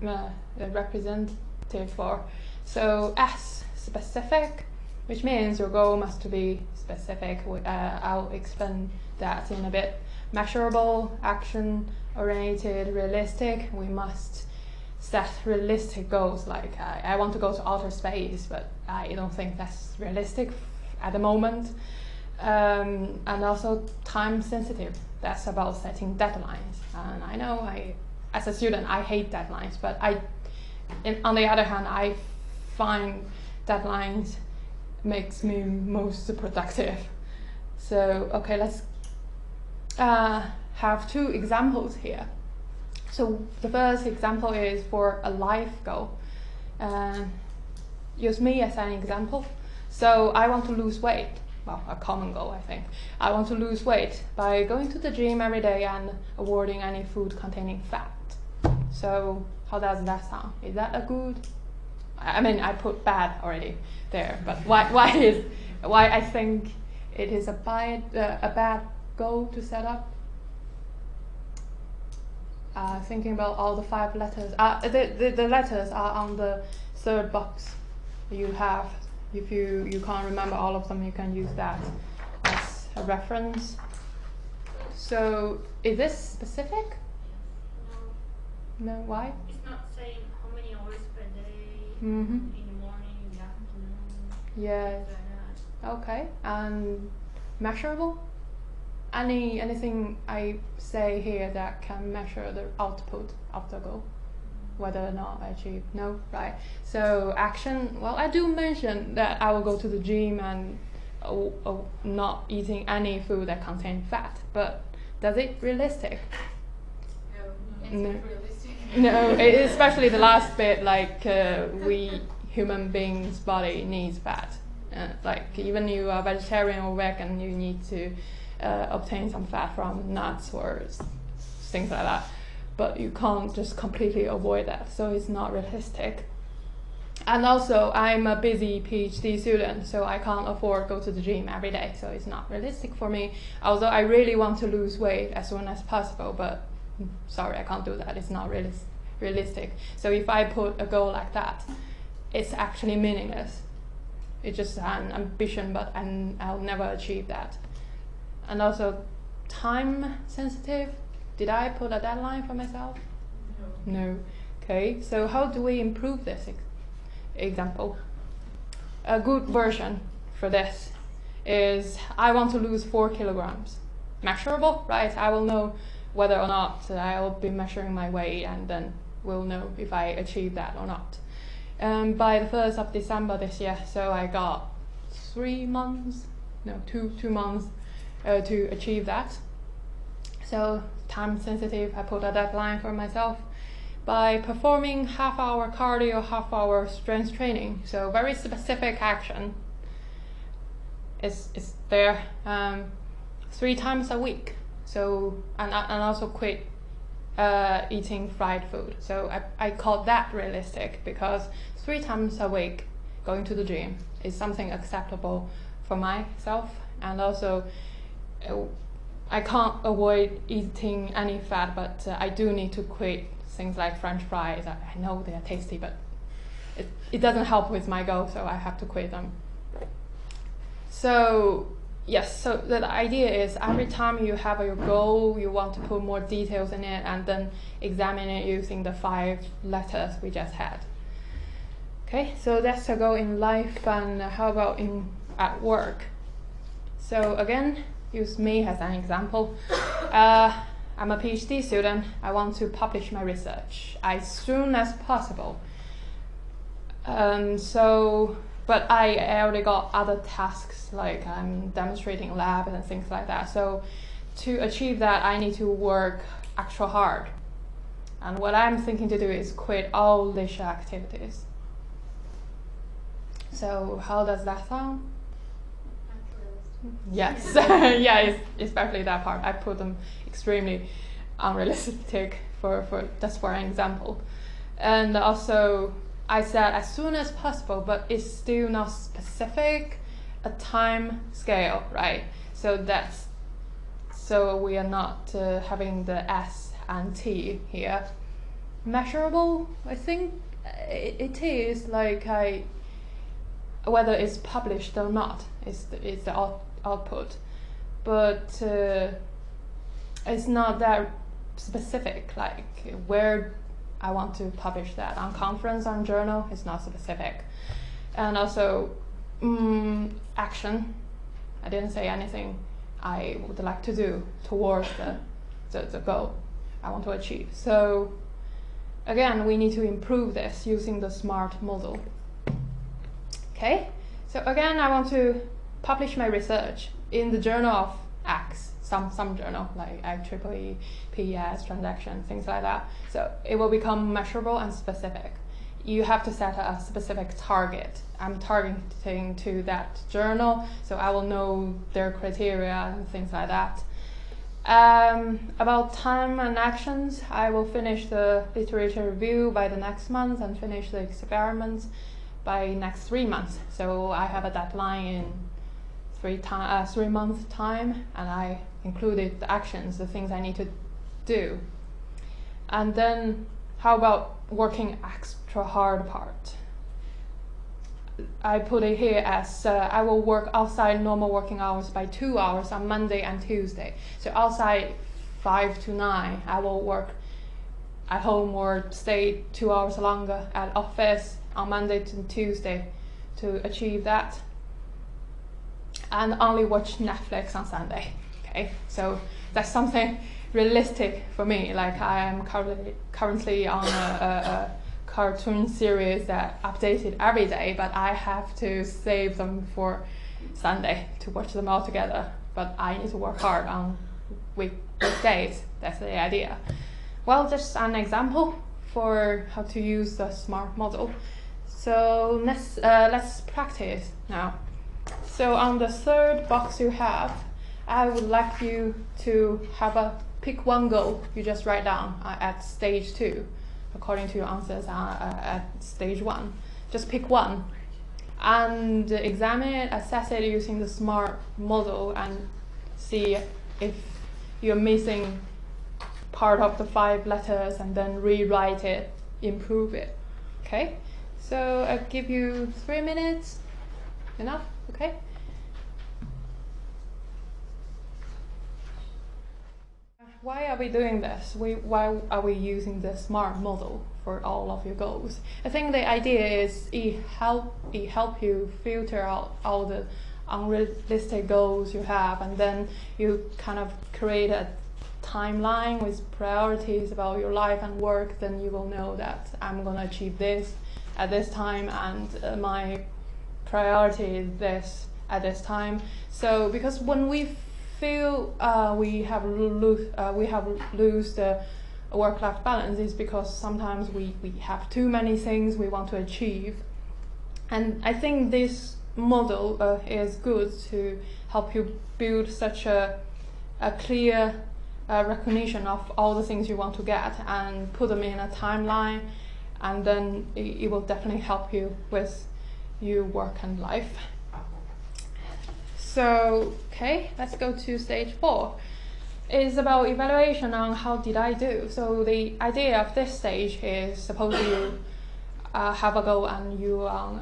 representative for? So S, specific, which means your goal must be specific. I'll explain that in a bit. Measurable, action oriented, realistic. We must set realistic goals, like I want to go to outer space, but I don't think that's realistic at the moment. And also time sensitive. That's about setting deadlines. And I know as a student, I hate deadlines, but on the other hand, I find deadlines makes me most productive. So, okay, let's have 2 examples here. So the first example is for a life goal. Use me as an example. So I want to lose weight. well, a common goal, I think. I want to lose weight by going to the gym every day and avoiding any food containing fat. So how does that sound? Is that a good? I mean, I put bad already there, but why I think it is a bad goal to set up? Thinking about all the 5 letters. The letters are on the 3rd box you have. If you can't remember all of them, you can use that as a reference. So is this specific? No, why? It's not saying how many hours per day, Mm-hmm. in the morning, in the afternoon. Yes. things like that. Okay. And measurable? Anything I say here that can measure the output of the goal, whether or not I achieve? No, right? So action. Well, I do mention that I will go to the gym and not eating any food that contains fat, but does it realistic? No, it's not realistic. No, especially the last bit, like we human beings' body needs fat. Like even you are vegetarian or vegan, you need to obtain some fat from nuts or things like that. But you can't just completely avoid that, so it's not realistic. And also, I'm a busy PhD student, so I can't afford to go to the gym every day, so it's not realistic for me. Although I really want to lose weight as soon as possible, but sorry, I can't do that. It's not realistic. So if I put a goal like that, it's actually meaningless. It's just an ambition, but I'll never achieve that. And also, time sensitive. Did I put a deadline for myself? No. Okay, so how do we improve this example? A good version for this is I want to lose 4 kilograms. Measurable, right? I will know whether or not I will be measuring my weight, and then we'll know if I achieve that or not. By the 1st of December this year, so I got 2 months to achieve that. So time sensitive, I put a deadline for myself by performing half-hour cardio, half-hour strength training. So very specific action is there 3 times a week. So and also quit eating fried food. So I call that realistic because 3 times a week going to the gym is something acceptable for myself, and also I can't avoid eating any fat, but I do need to quit things like French fries. I know they are tasty, but it doesn't help with my goal, so I have to quit them. So yes, so the idea is every time you have your goal, you want to put more details in it and then examine it using the 5 letters we just had. Okay, so that's a goal in life, and how about at work? So again, use me as an example. I'm a PhD student. I want to publish my research as soon as possible. But I already got other tasks, like I'm demonstrating labs and things like that. So to achieve that, I need to work extra hard. And what I'm thinking to do is quit all leisure activities. So how does that sound? Yes, yeah, especially that part. I put them extremely unrealistic just for an example. And also, I said as soon as possible, but it's still not specific, a time scale, right? So we are not having the S and T here. Measurable, I think it is like whether it's published or not is the output, but it's not that specific, like where I want to publish that. On conference, on journal, it's not specific. And also action, I didn't say anything I would like to do towards the goal I want to achieve. So again, we need to improve this using the SMART model. Okay, so again, I want to publish my research in the journal of X, some journal like IEEE, PES, transaction, things like that. So it will become measurable and specific. you have to set a specific target. I'm targeting to that journal, so I will know their criteria and things like that. About time and actions, I will finish the literature review by the next month and finish the experiments by next 3 months. So I have a deadline in 3 months time, and I included the actions, the things I need to do. And then how about working extra hard part? I put it here as I will work outside normal working hours by 2 hours on Monday and Tuesday. So outside 5 to 9, I will work at home or stay 2 hours longer at office on Monday to Tuesday to achieve that. And only watch Netflix on Sunday. Okay, so that's something realistic for me. Like I am currently on a cartoon series that updated every day, but I have to save them for Sunday to watch them all together. But I need to work hard on weekdays. That's the idea. Well, just an example for how to use the SMART model. So let's practice now. So on the third box you have, I would like you to pick one goal you just write down at stage 2. According to your answers at stage 1. Just pick one and examine it, assess it using the SMART model and see if you're missing part of the 5 letters and then rewrite it, improve it. Okay? So I'll give you 3 minutes. Enough? Okay? Why are we doing this? Why are we using the SMART model for all of your goals? I think the idea is it help you filter out all the unrealistic goals you have, and then you kind of create a timeline with priorities about your life and work. Then you will know that I'm going to achieve this at this time, and my priority is this at this time. So because when we feel we have lose the work-life balance is because sometimes we have too many things we want to achieve, and I think this model is good to help you build such a clear recognition of all the things you want to get and put them in a timeline, and then it will definitely help you with your work and life. So, okay, let's go to stage 4. It's about evaluation on how did I do. So the idea of this stage is, suppose you have a goal and you are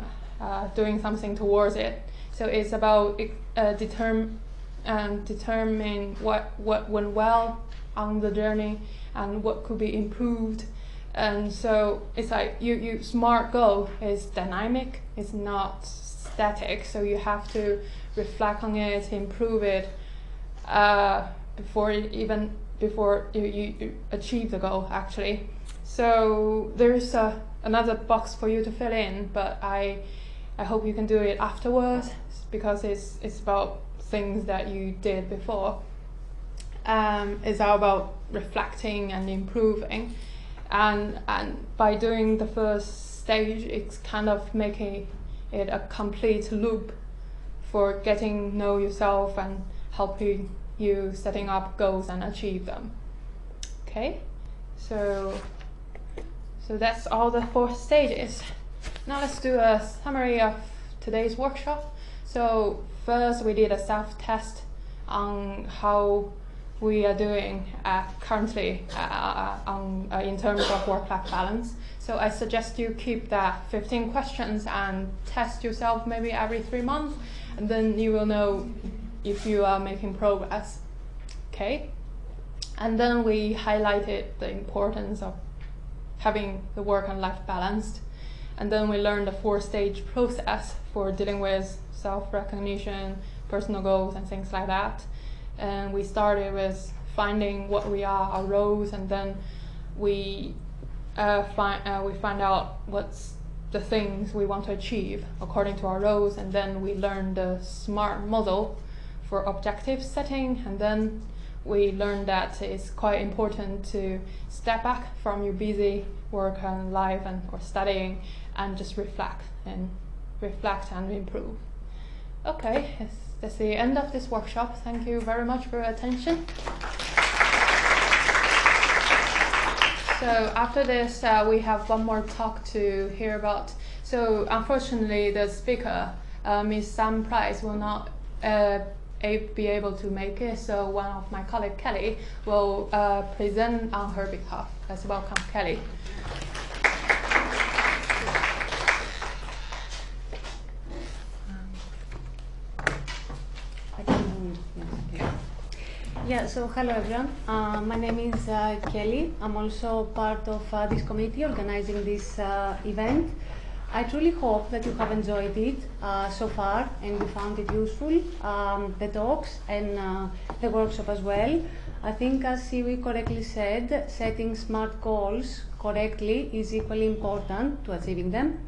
doing something towards it. So it's about determine what went well on the journey and what could be improved. And so it's like you SMART goal is dynamic, it's not static, so you have to reflect on it, improve it before you achieve the goal actually. So there's another box for you to fill in, but I hope you can do it afterwards because it's about things that you did before. It's all about reflecting and improving, and by doing the first stage, it's kind of making it a complete loop for getting to know yourself and helping you setting up goals and achieve them. Okay, so that's all the 4 stages. Now let's do a summary of today's workshop. So first we did a self-test on how we are doing currently in terms of work-life balance. So I suggest you keep that 15 questions and test yourself maybe every 3 months, and then you will know if you are making progress. Okay? And then we highlighted the importance of having the work and life balanced. And then we learned the 4-stage process for dealing with self-recognition, personal goals, and things like that. And we started with finding what we are, our roles, and then we find out what's the things we want to achieve according to our roles, and then we learn the SMART model for objective setting, and then we learned that it's quite important to step back from your busy work and life or studying and just reflect and improve. Okay, that's the end of this workshop. Thank you very much for your attention. So after this, we have one more talk to hear about. So unfortunately, the speaker, Ms. Sam Price, will not be able to make it. So one of my colleague, Kelly, will present on her behalf. Let's welcome Kelly. Yeah, so hello everyone. My name is Kelly. I'm also part of this committee organizing this event. I truly hope that you have enjoyed it so far and you found it useful, the talks and the workshop as well. I think, as Siwi correctly said, setting smart goals correctly is equally important to achieving them.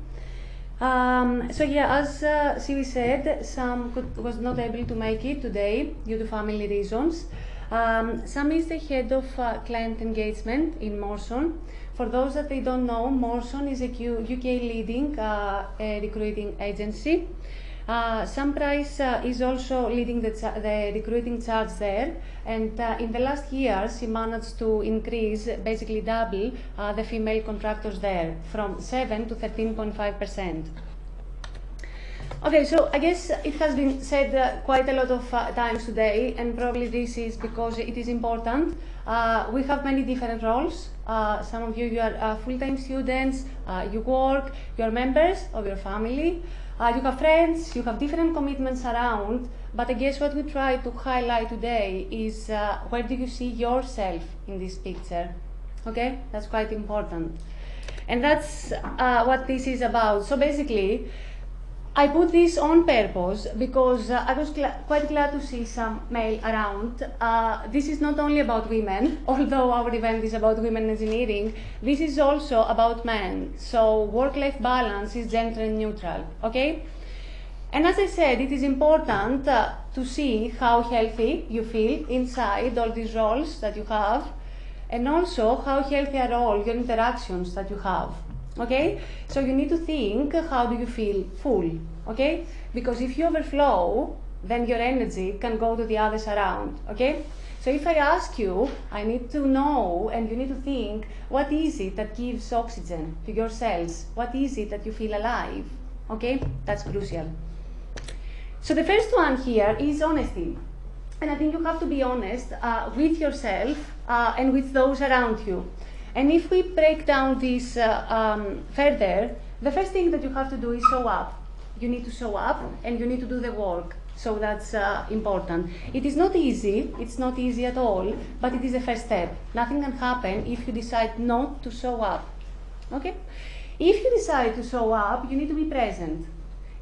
So yeah, as Siwi said, Sam was not able to make it today due to family reasons. Sam is the head of client engagement in Morson. For those that they don't know, Morson is a UK leading recruiting agency. Sam Price is also leading the recruiting charge there, and in the last years he managed to increase, basically double, the female contractors there from 7 to 13.5%. Okay, so I guess it has been said quite a lot of times today, and probably this is because it is important. We have many different roles. Some of you are full-time students, you work, you are members of your family, you have friends, you have different commitments around, but I guess what we try to highlight today is where do you see yourself in this picture? Okay, that's quite important. And that's what this is about. So basically, I put this on purpose because I was quite glad to see some male around. This is not only about women, although our event is about women engineering, this is also about men. So work-life balance is gender neutral, okay? And as I said, it is important to see how healthy you feel inside all these roles that you have, and also how healthy are all your interactions that you have. Okay, so you need to think, how do you feel full? Okay, because if you overflow, then your energy can go to the others around. Okay, so if I ask you, I need to know, and you need to think, what is it that gives oxygen to your cells? What is it that you feel alive? Okay, that's crucial. So the first one here is honesty. And I think you have to be honest with yourself and with those around you. And if we break down this further, the first thing that you have to do is show up. You need to show up and you need to do the work. So that's important. It is not easy, it's not easy at all, but it is the first step. Nothing can happen if you decide not to show up. Okay? If you decide to show up, you need to be present.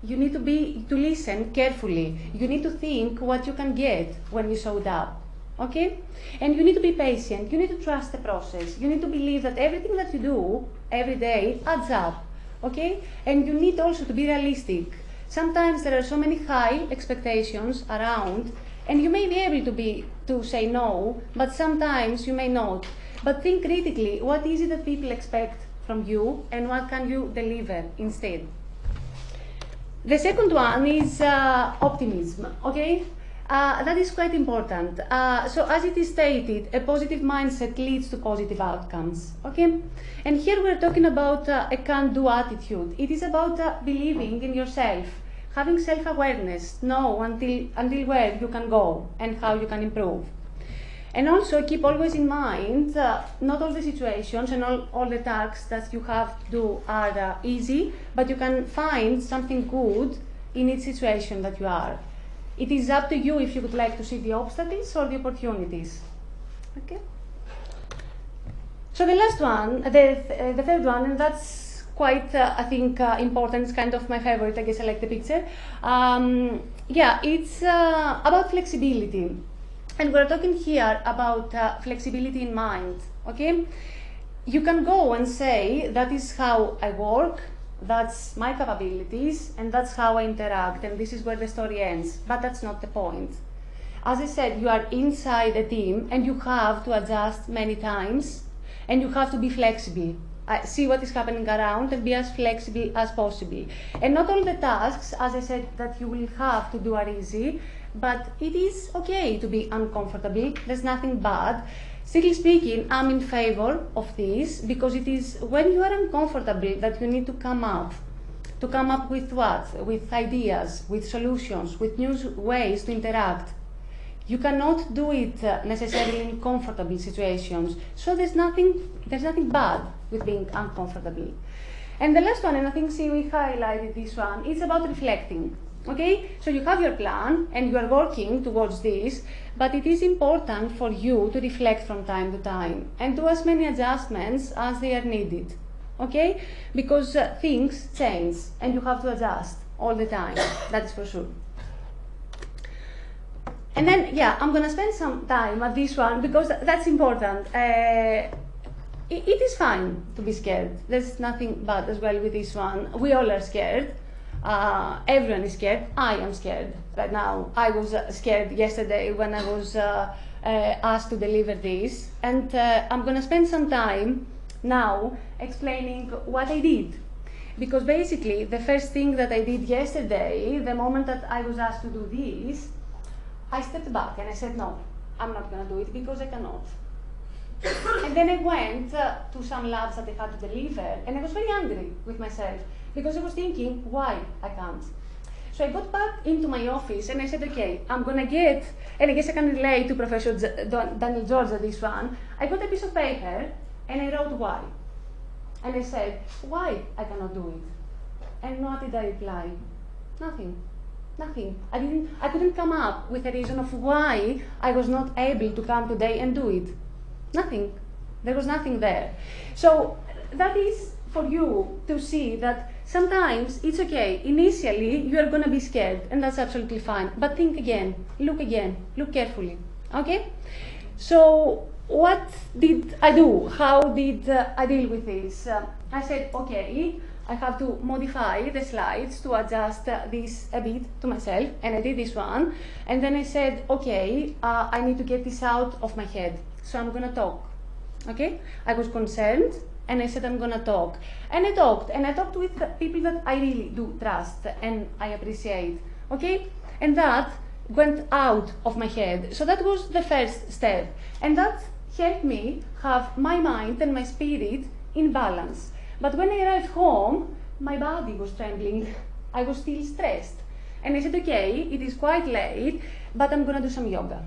You need to listen carefully. You need to think what you can get when you showed up. Okay? And you need to be patient, you need to trust the process, you need to believe that everything that you do every day adds up. Okay? And you need also to be realistic. Sometimes there are so many high expectations around, and you may be able to say no, but sometimes you may not. But think critically, what is it that people expect from you, and what can you deliver instead? The second one is optimism. Okay? That is quite important. So as it is stated, a positive mindset leads to positive outcomes. Okay? And here we're talking about a can-do attitude. It is about believing in yourself, having self-awareness, know until where you can go and how you can improve. And also keep always in mind, not all the situations and all the tasks that you have to do are easy, but you can find something good in each situation that you are. It is up to you if you would like to see the obstacles or the opportunities. Okay. So the last one, the third one, and that's quite, I think, important. It's kind of my favorite. I guess I like the picture. Yeah, it's about flexibility, and we're talking here about flexibility in mind. Okay. You can go and say that is how I work. That's my capabilities, and that's how I interact, and this is where the story ends. But that's not the point. as I said, you are inside a team and you have to adjust many times and you have to be flexible. See what is happening around and be as flexible as possible. And not all the tasks, as I said, that you will have to do are easy, but it is okay to be uncomfortable. There's nothing bad. Strictly speaking, I'm in favor of this because it is when you are uncomfortable that you need to come up. To come up with what? With ideas, with solutions, with new ways to interact. You cannot do it necessarily in comfortable situations. So there's nothing bad with being uncomfortable. And the last one, and I think we highlighted this one, it's about reflecting. Okay? So you have your plan and you are working towards this, but it is important for you to reflect from time to time and do as many adjustments as they are needed. Okay? Because things change and you have to adjust all the time. That is for sure. And then, yeah, I'm going to spend some time at this one because that's important. It is fine to be scared. There's nothing bad as well with this one. We all are scared. Everyone is scared. I am scared right now. I was scared yesterday when I was asked to deliver this. And I'm going to spend some time now explaining what I did. Because basically, the first thing that I did yesterday, the moment that I was asked to do this, I stepped back and I said, no, I'm not going to do it because I cannot. And then I went to some labs that I had to deliver, and I was very angry with myself because I was thinking, why I can't? So I got back into my office and I said, okay, I'm going to get, and I guess I can relate to Professor Daniel George at this one, I got a piece of paper and I wrote why. And I said, why I cannot do it? And what did I reply? Nothing. Nothing. I couldn't come up with a reason of why I was not able to come today and do it. Nothing. There was nothing there. So that is for you to see that sometimes it's okay. Initially, you are going to be scared, and that's absolutely fine. But think again, look carefully. Okay? So what did I do? How did I deal with this? I said, okay, I have to modify the slides to adjust this a bit to myself, and I did this one. And then I said, okay, I need to get this out of my head, so I'm going to talk. Okay? I was concerned, and I said I'm going to talk. And I talked with people that I really do trust and I appreciate. Okay? And that went out of my head. So that was the first step. And that helped me have my mind and my spirit in balance. But when I arrived home, my body was trembling. I was still stressed. And I said, okay, it is quite late, but I'm going to do some yoga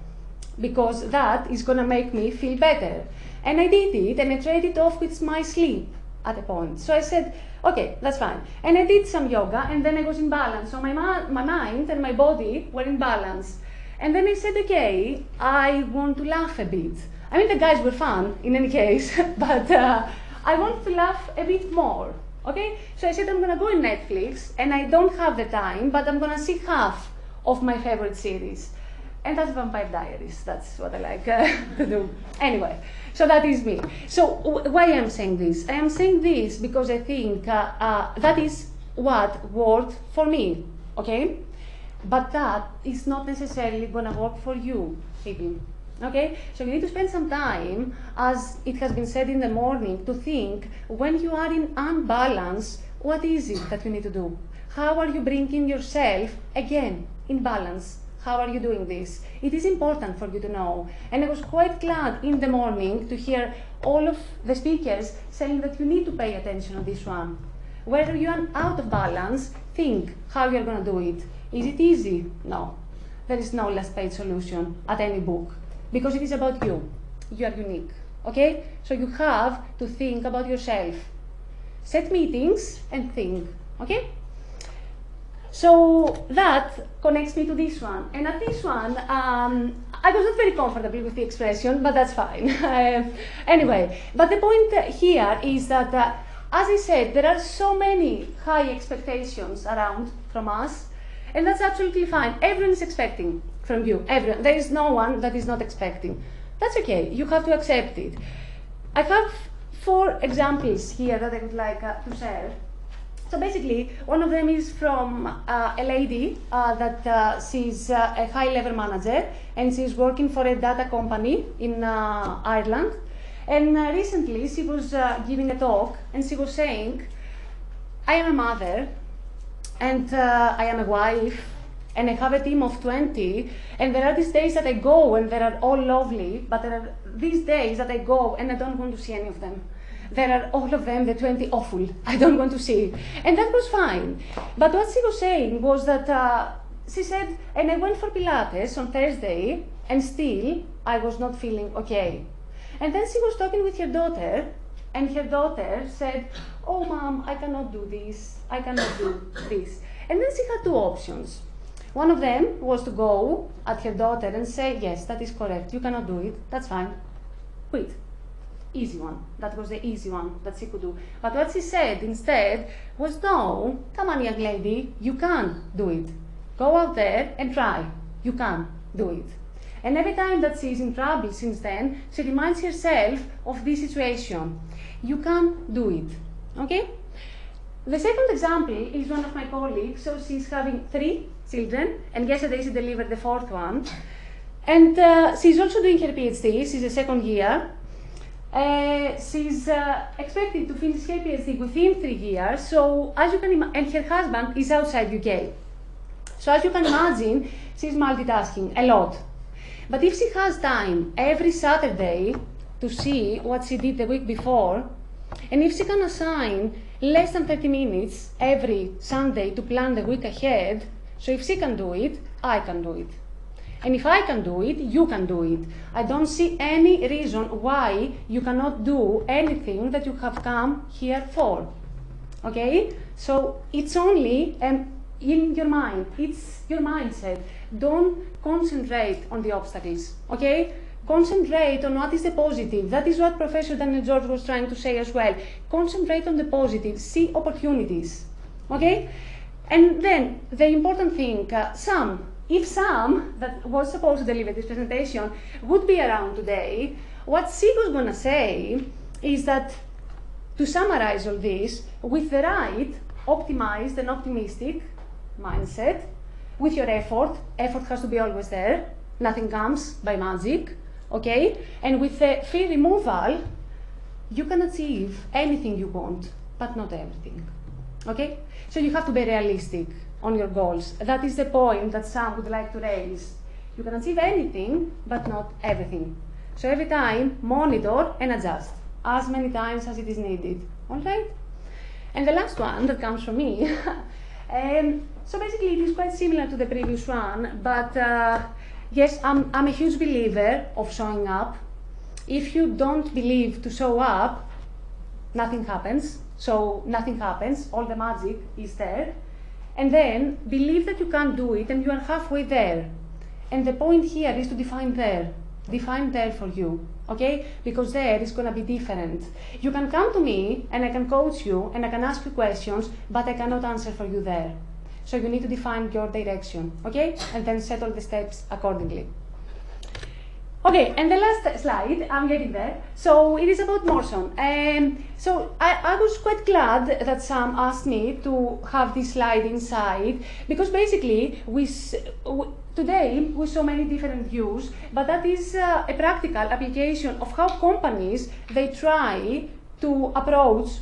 because that is going to make me feel better. And I did it, and I traded it off with my sleep at a point. So I said, okay, that's fine. And I did some yoga, and then I was in balance. So my mind and my body were in balance. And then I said, okay, I want to laugh a bit. I mean, the guys were fun in any case, but I want to laugh a bit more, okay? So I said I'm going to go on Netflix, and I don't have the time, but I'm going to see half of my favorite series. And that's Vampire Diaries. That's what I like to do. Anyway, so that is me. So why am I saying this? I am saying this because I think that is what worked for me, okay? But that is not necessarily going to work for you, people. Okay, so you need to spend some time, as it has been said in the morning, to think when you are in unbalance, what is it that you need to do? How are you bringing yourself again in balance? How are you doing this? It is important for you to know. And I was quite glad in the morning to hear all of the speakers saying that you need to pay attention on this one. Whether you are out of balance, think how you're going to do it. Is it easy? No. There is no last page solution at any book. Because it is about you. You are unique. Okay? So you have to think about yourself. Set meetings and think. Okay? So that connects me to this one. And at this one, I was not very comfortable with the expression, but that's fine. Anyway, but the point here is that, as I said, there are so many high expectations around from us, and that's absolutely fine. Everyone is expecting from you. Everyone. There is no one that is not expecting. That's okay. You have to accept it. I have 4 examples here that I would like to share. So basically, one of them is from a lady that she's a high-level manager, and she's working for a data company in Ireland. And recently, she was giving a talk, and she was saying, I am a mother, and I am a wife, and I have a team of 20, and there are these days that I go, and they are all lovely, but there are these days that I go, and I don't want to see any of them. There are all of them, the 20, awful. I don't want to see. And that was fine. But what she was saying was that, she said, and I went for Pilates on Thursday, and still I was not feeling okay. And then she was talking with her daughter, and her daughter said, oh, Mom, I cannot do this. I cannot do this. And then she had two options. One of them was to go at her daughter and say, yes, that is correct. You cannot do it. That's fine. Quit. Easy one. That was the easy one that she could do. But what she said instead was, no, come on, young lady, you can do it. Go out there and try. You can do it. And every time that she's in trouble since then, she reminds herself of this situation. You can do it. Okay? The second example is one of my colleagues. So she's having 3 children, and yesterday she delivered the 4th one. And she's also doing her PhD. She's a 2nd year. She's expected to finish her PhD within 3 years. So as you can and her husband is outside UK. So as you can imagine, she's multitasking a lot. But if she has time every Saturday to see what she did the week before, and if she can assign less than 30 minutes every Sunday to plan the week ahead, so if she can do it, I can do it. And if I can do it, you can do it. I don't see any reason why you cannot do anything that you have come here for. Okay? So it's only in your mind. It's your mindset. Don't concentrate on the obstacles. Okay? Concentrate on what is the positive. That is what Professor Daniel George was trying to say as well. Concentrate on the positive. See opportunities. Okay? And then the important thing, if Sam, that was supposed to deliver this presentation, would be around today, what she was going to say is that, to summarize all this, with the right, optimized and optimistic mindset, with your effort has to be always there, nothing comes by magic, okay? And with the fear removal, you can achieve anything you want, but not everything, okay? So you have to be realistic on your goals. That is the point that Sam would like to raise. You can achieve anything, but not everything. So every time, monitor and adjust, as many times as it is needed, all right? And the last one that comes from me, so basically it is quite similar to the previous one, but yes, I'm a huge believer of showing up. If you don't believe to show up, nothing happens. So nothing happens, all the magic is there. And then believe that you can do it and you are halfway there. And the point here is to define there. Define there for you, okay? Because there is going to be different. You can come to me and I can coach you and I can ask you questions, but I cannot answer for you there. So you need to define your direction, okay? And then set all the steps accordingly. Okay, and the last slide, I'm getting there. So it is about motion. So I was quite glad that Sam asked me to have this slide inside, because basically today we saw many different views, but that is a practical application of how companies, they try to approach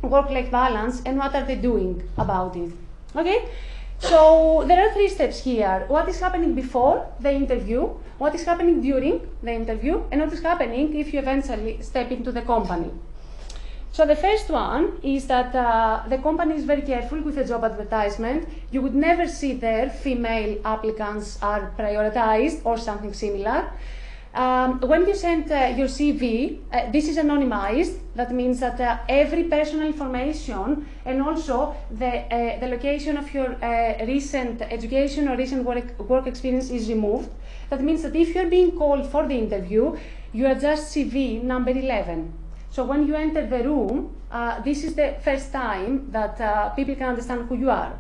work-life balance and what are they doing about it. Okay? So there are 3 steps here. What is happening before the interview, what is happening during the interview, and what is happening if you eventually step into the company. So the first one is that the company is very careful with the job advertisement. You would never see there female applicants are prioritized or something similar. When you send your CV, this is anonymized. That means that every personal information and also the location of your recent education or recent work experience is removed. That means that if you're being called for the interview, you are just CV number 11. So when you enter the room, this is the first time that people can understand who you are.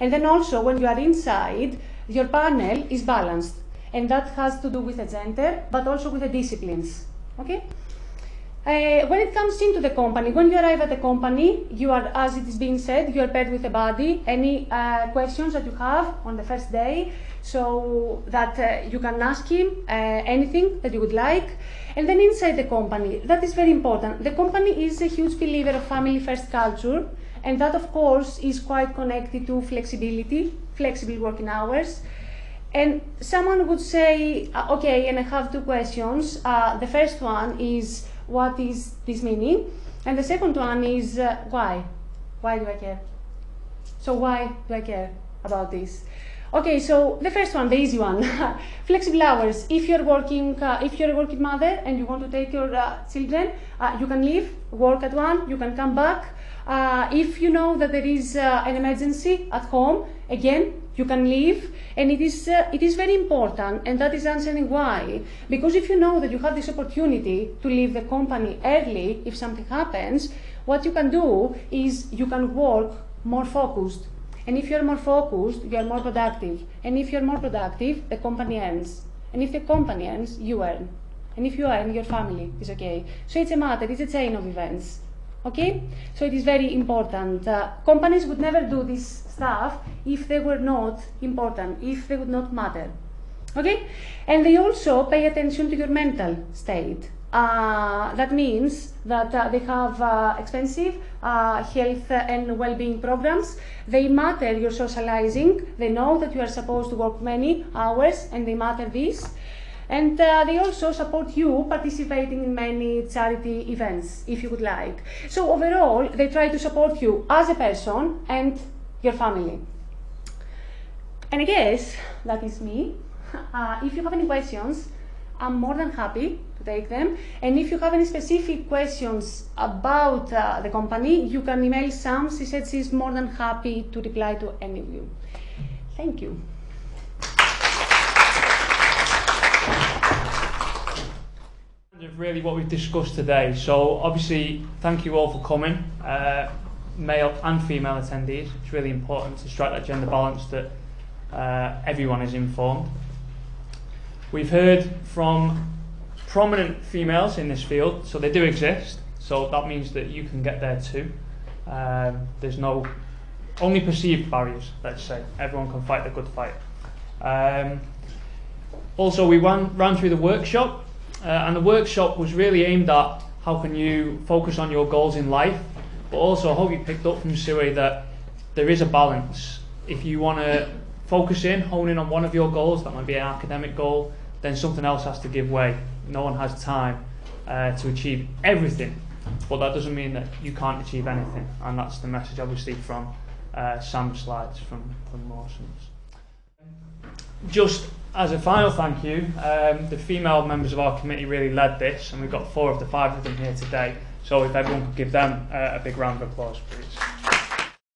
And then also when you are inside, your panel is balanced. And that has to do with the gender, but also with the disciplines. Okay? When it comes into the company, when you arrive at the company, you are, as it is being said, you are paired with a buddy. Any questions that you have on the first day, so that you can ask him anything that you would like. And then inside the company, that is very important. The company is a huge believer of family-first culture, and that, of course, is quite connected to flexibility, flexible working hours. And someone would say, okay, and I have two questions. The first one is, what is this meaning? And the second one is, why? Why do I care? So why do I care about this? Okay, so the first one, the easy one, flexible hours. If you're working, if you're a working mother and you want to take your children, you can leave, work at 1, you can come back. If you know that there is an emergency at home, again, you can leave, and it is very important, and that is answering why. Because if you know that you have this opportunity to leave the company early if something happens, what you can do is you can work more focused. And if you're more focused, you are more productive. And if you're more productive, the company earns. And if the company earns, you earn. And if you earn, your family is okay. So it's a matter, it's a chain of events. Okay? So it is very important. Companies would never do this stuff if they were not important, if they would not matter. Okay? And they also pay attention to your mental state. That means that they have expensive health and well-being programs. They matter your socializing. They know that you are supposed to work many hours, and they matter this. And they also support you participating in many charity events, if you would like. So overall, they try to support you as a person and your family. And I guess that is me. If you have any questions, I'm more than happy to take them. And if you have any specific questions about the company, you can email Sam. She said she's more than happy to reply to any of you. Thank you. Really what we've discussed today. So obviously, thank you all for coming, male and female attendees. It's really important to strike that gender balance, that everyone is informed. We've heard from prominent females in this field, so they do exist, so that means that you can get there too. There's no only perceived barriers, let's say. Everyone can fight the good fight. Also, we ran through the workshop, and the workshop was really aimed at how can you focus on your goals in life, but also I hope you picked up from Sue that there is a balance. If you want to focus in, hone in on one of your goals, that might be an academic goal, then something else has to give way. No one has time to achieve everything, but that doesn't mean that you can't achieve anything, and that's the message obviously from Sam's slides from Mawson's. Just as a final thank you, the female members of our committee really led this, and we've got 4 of the 5 of them here today, so if everyone could give them a big round of applause, please.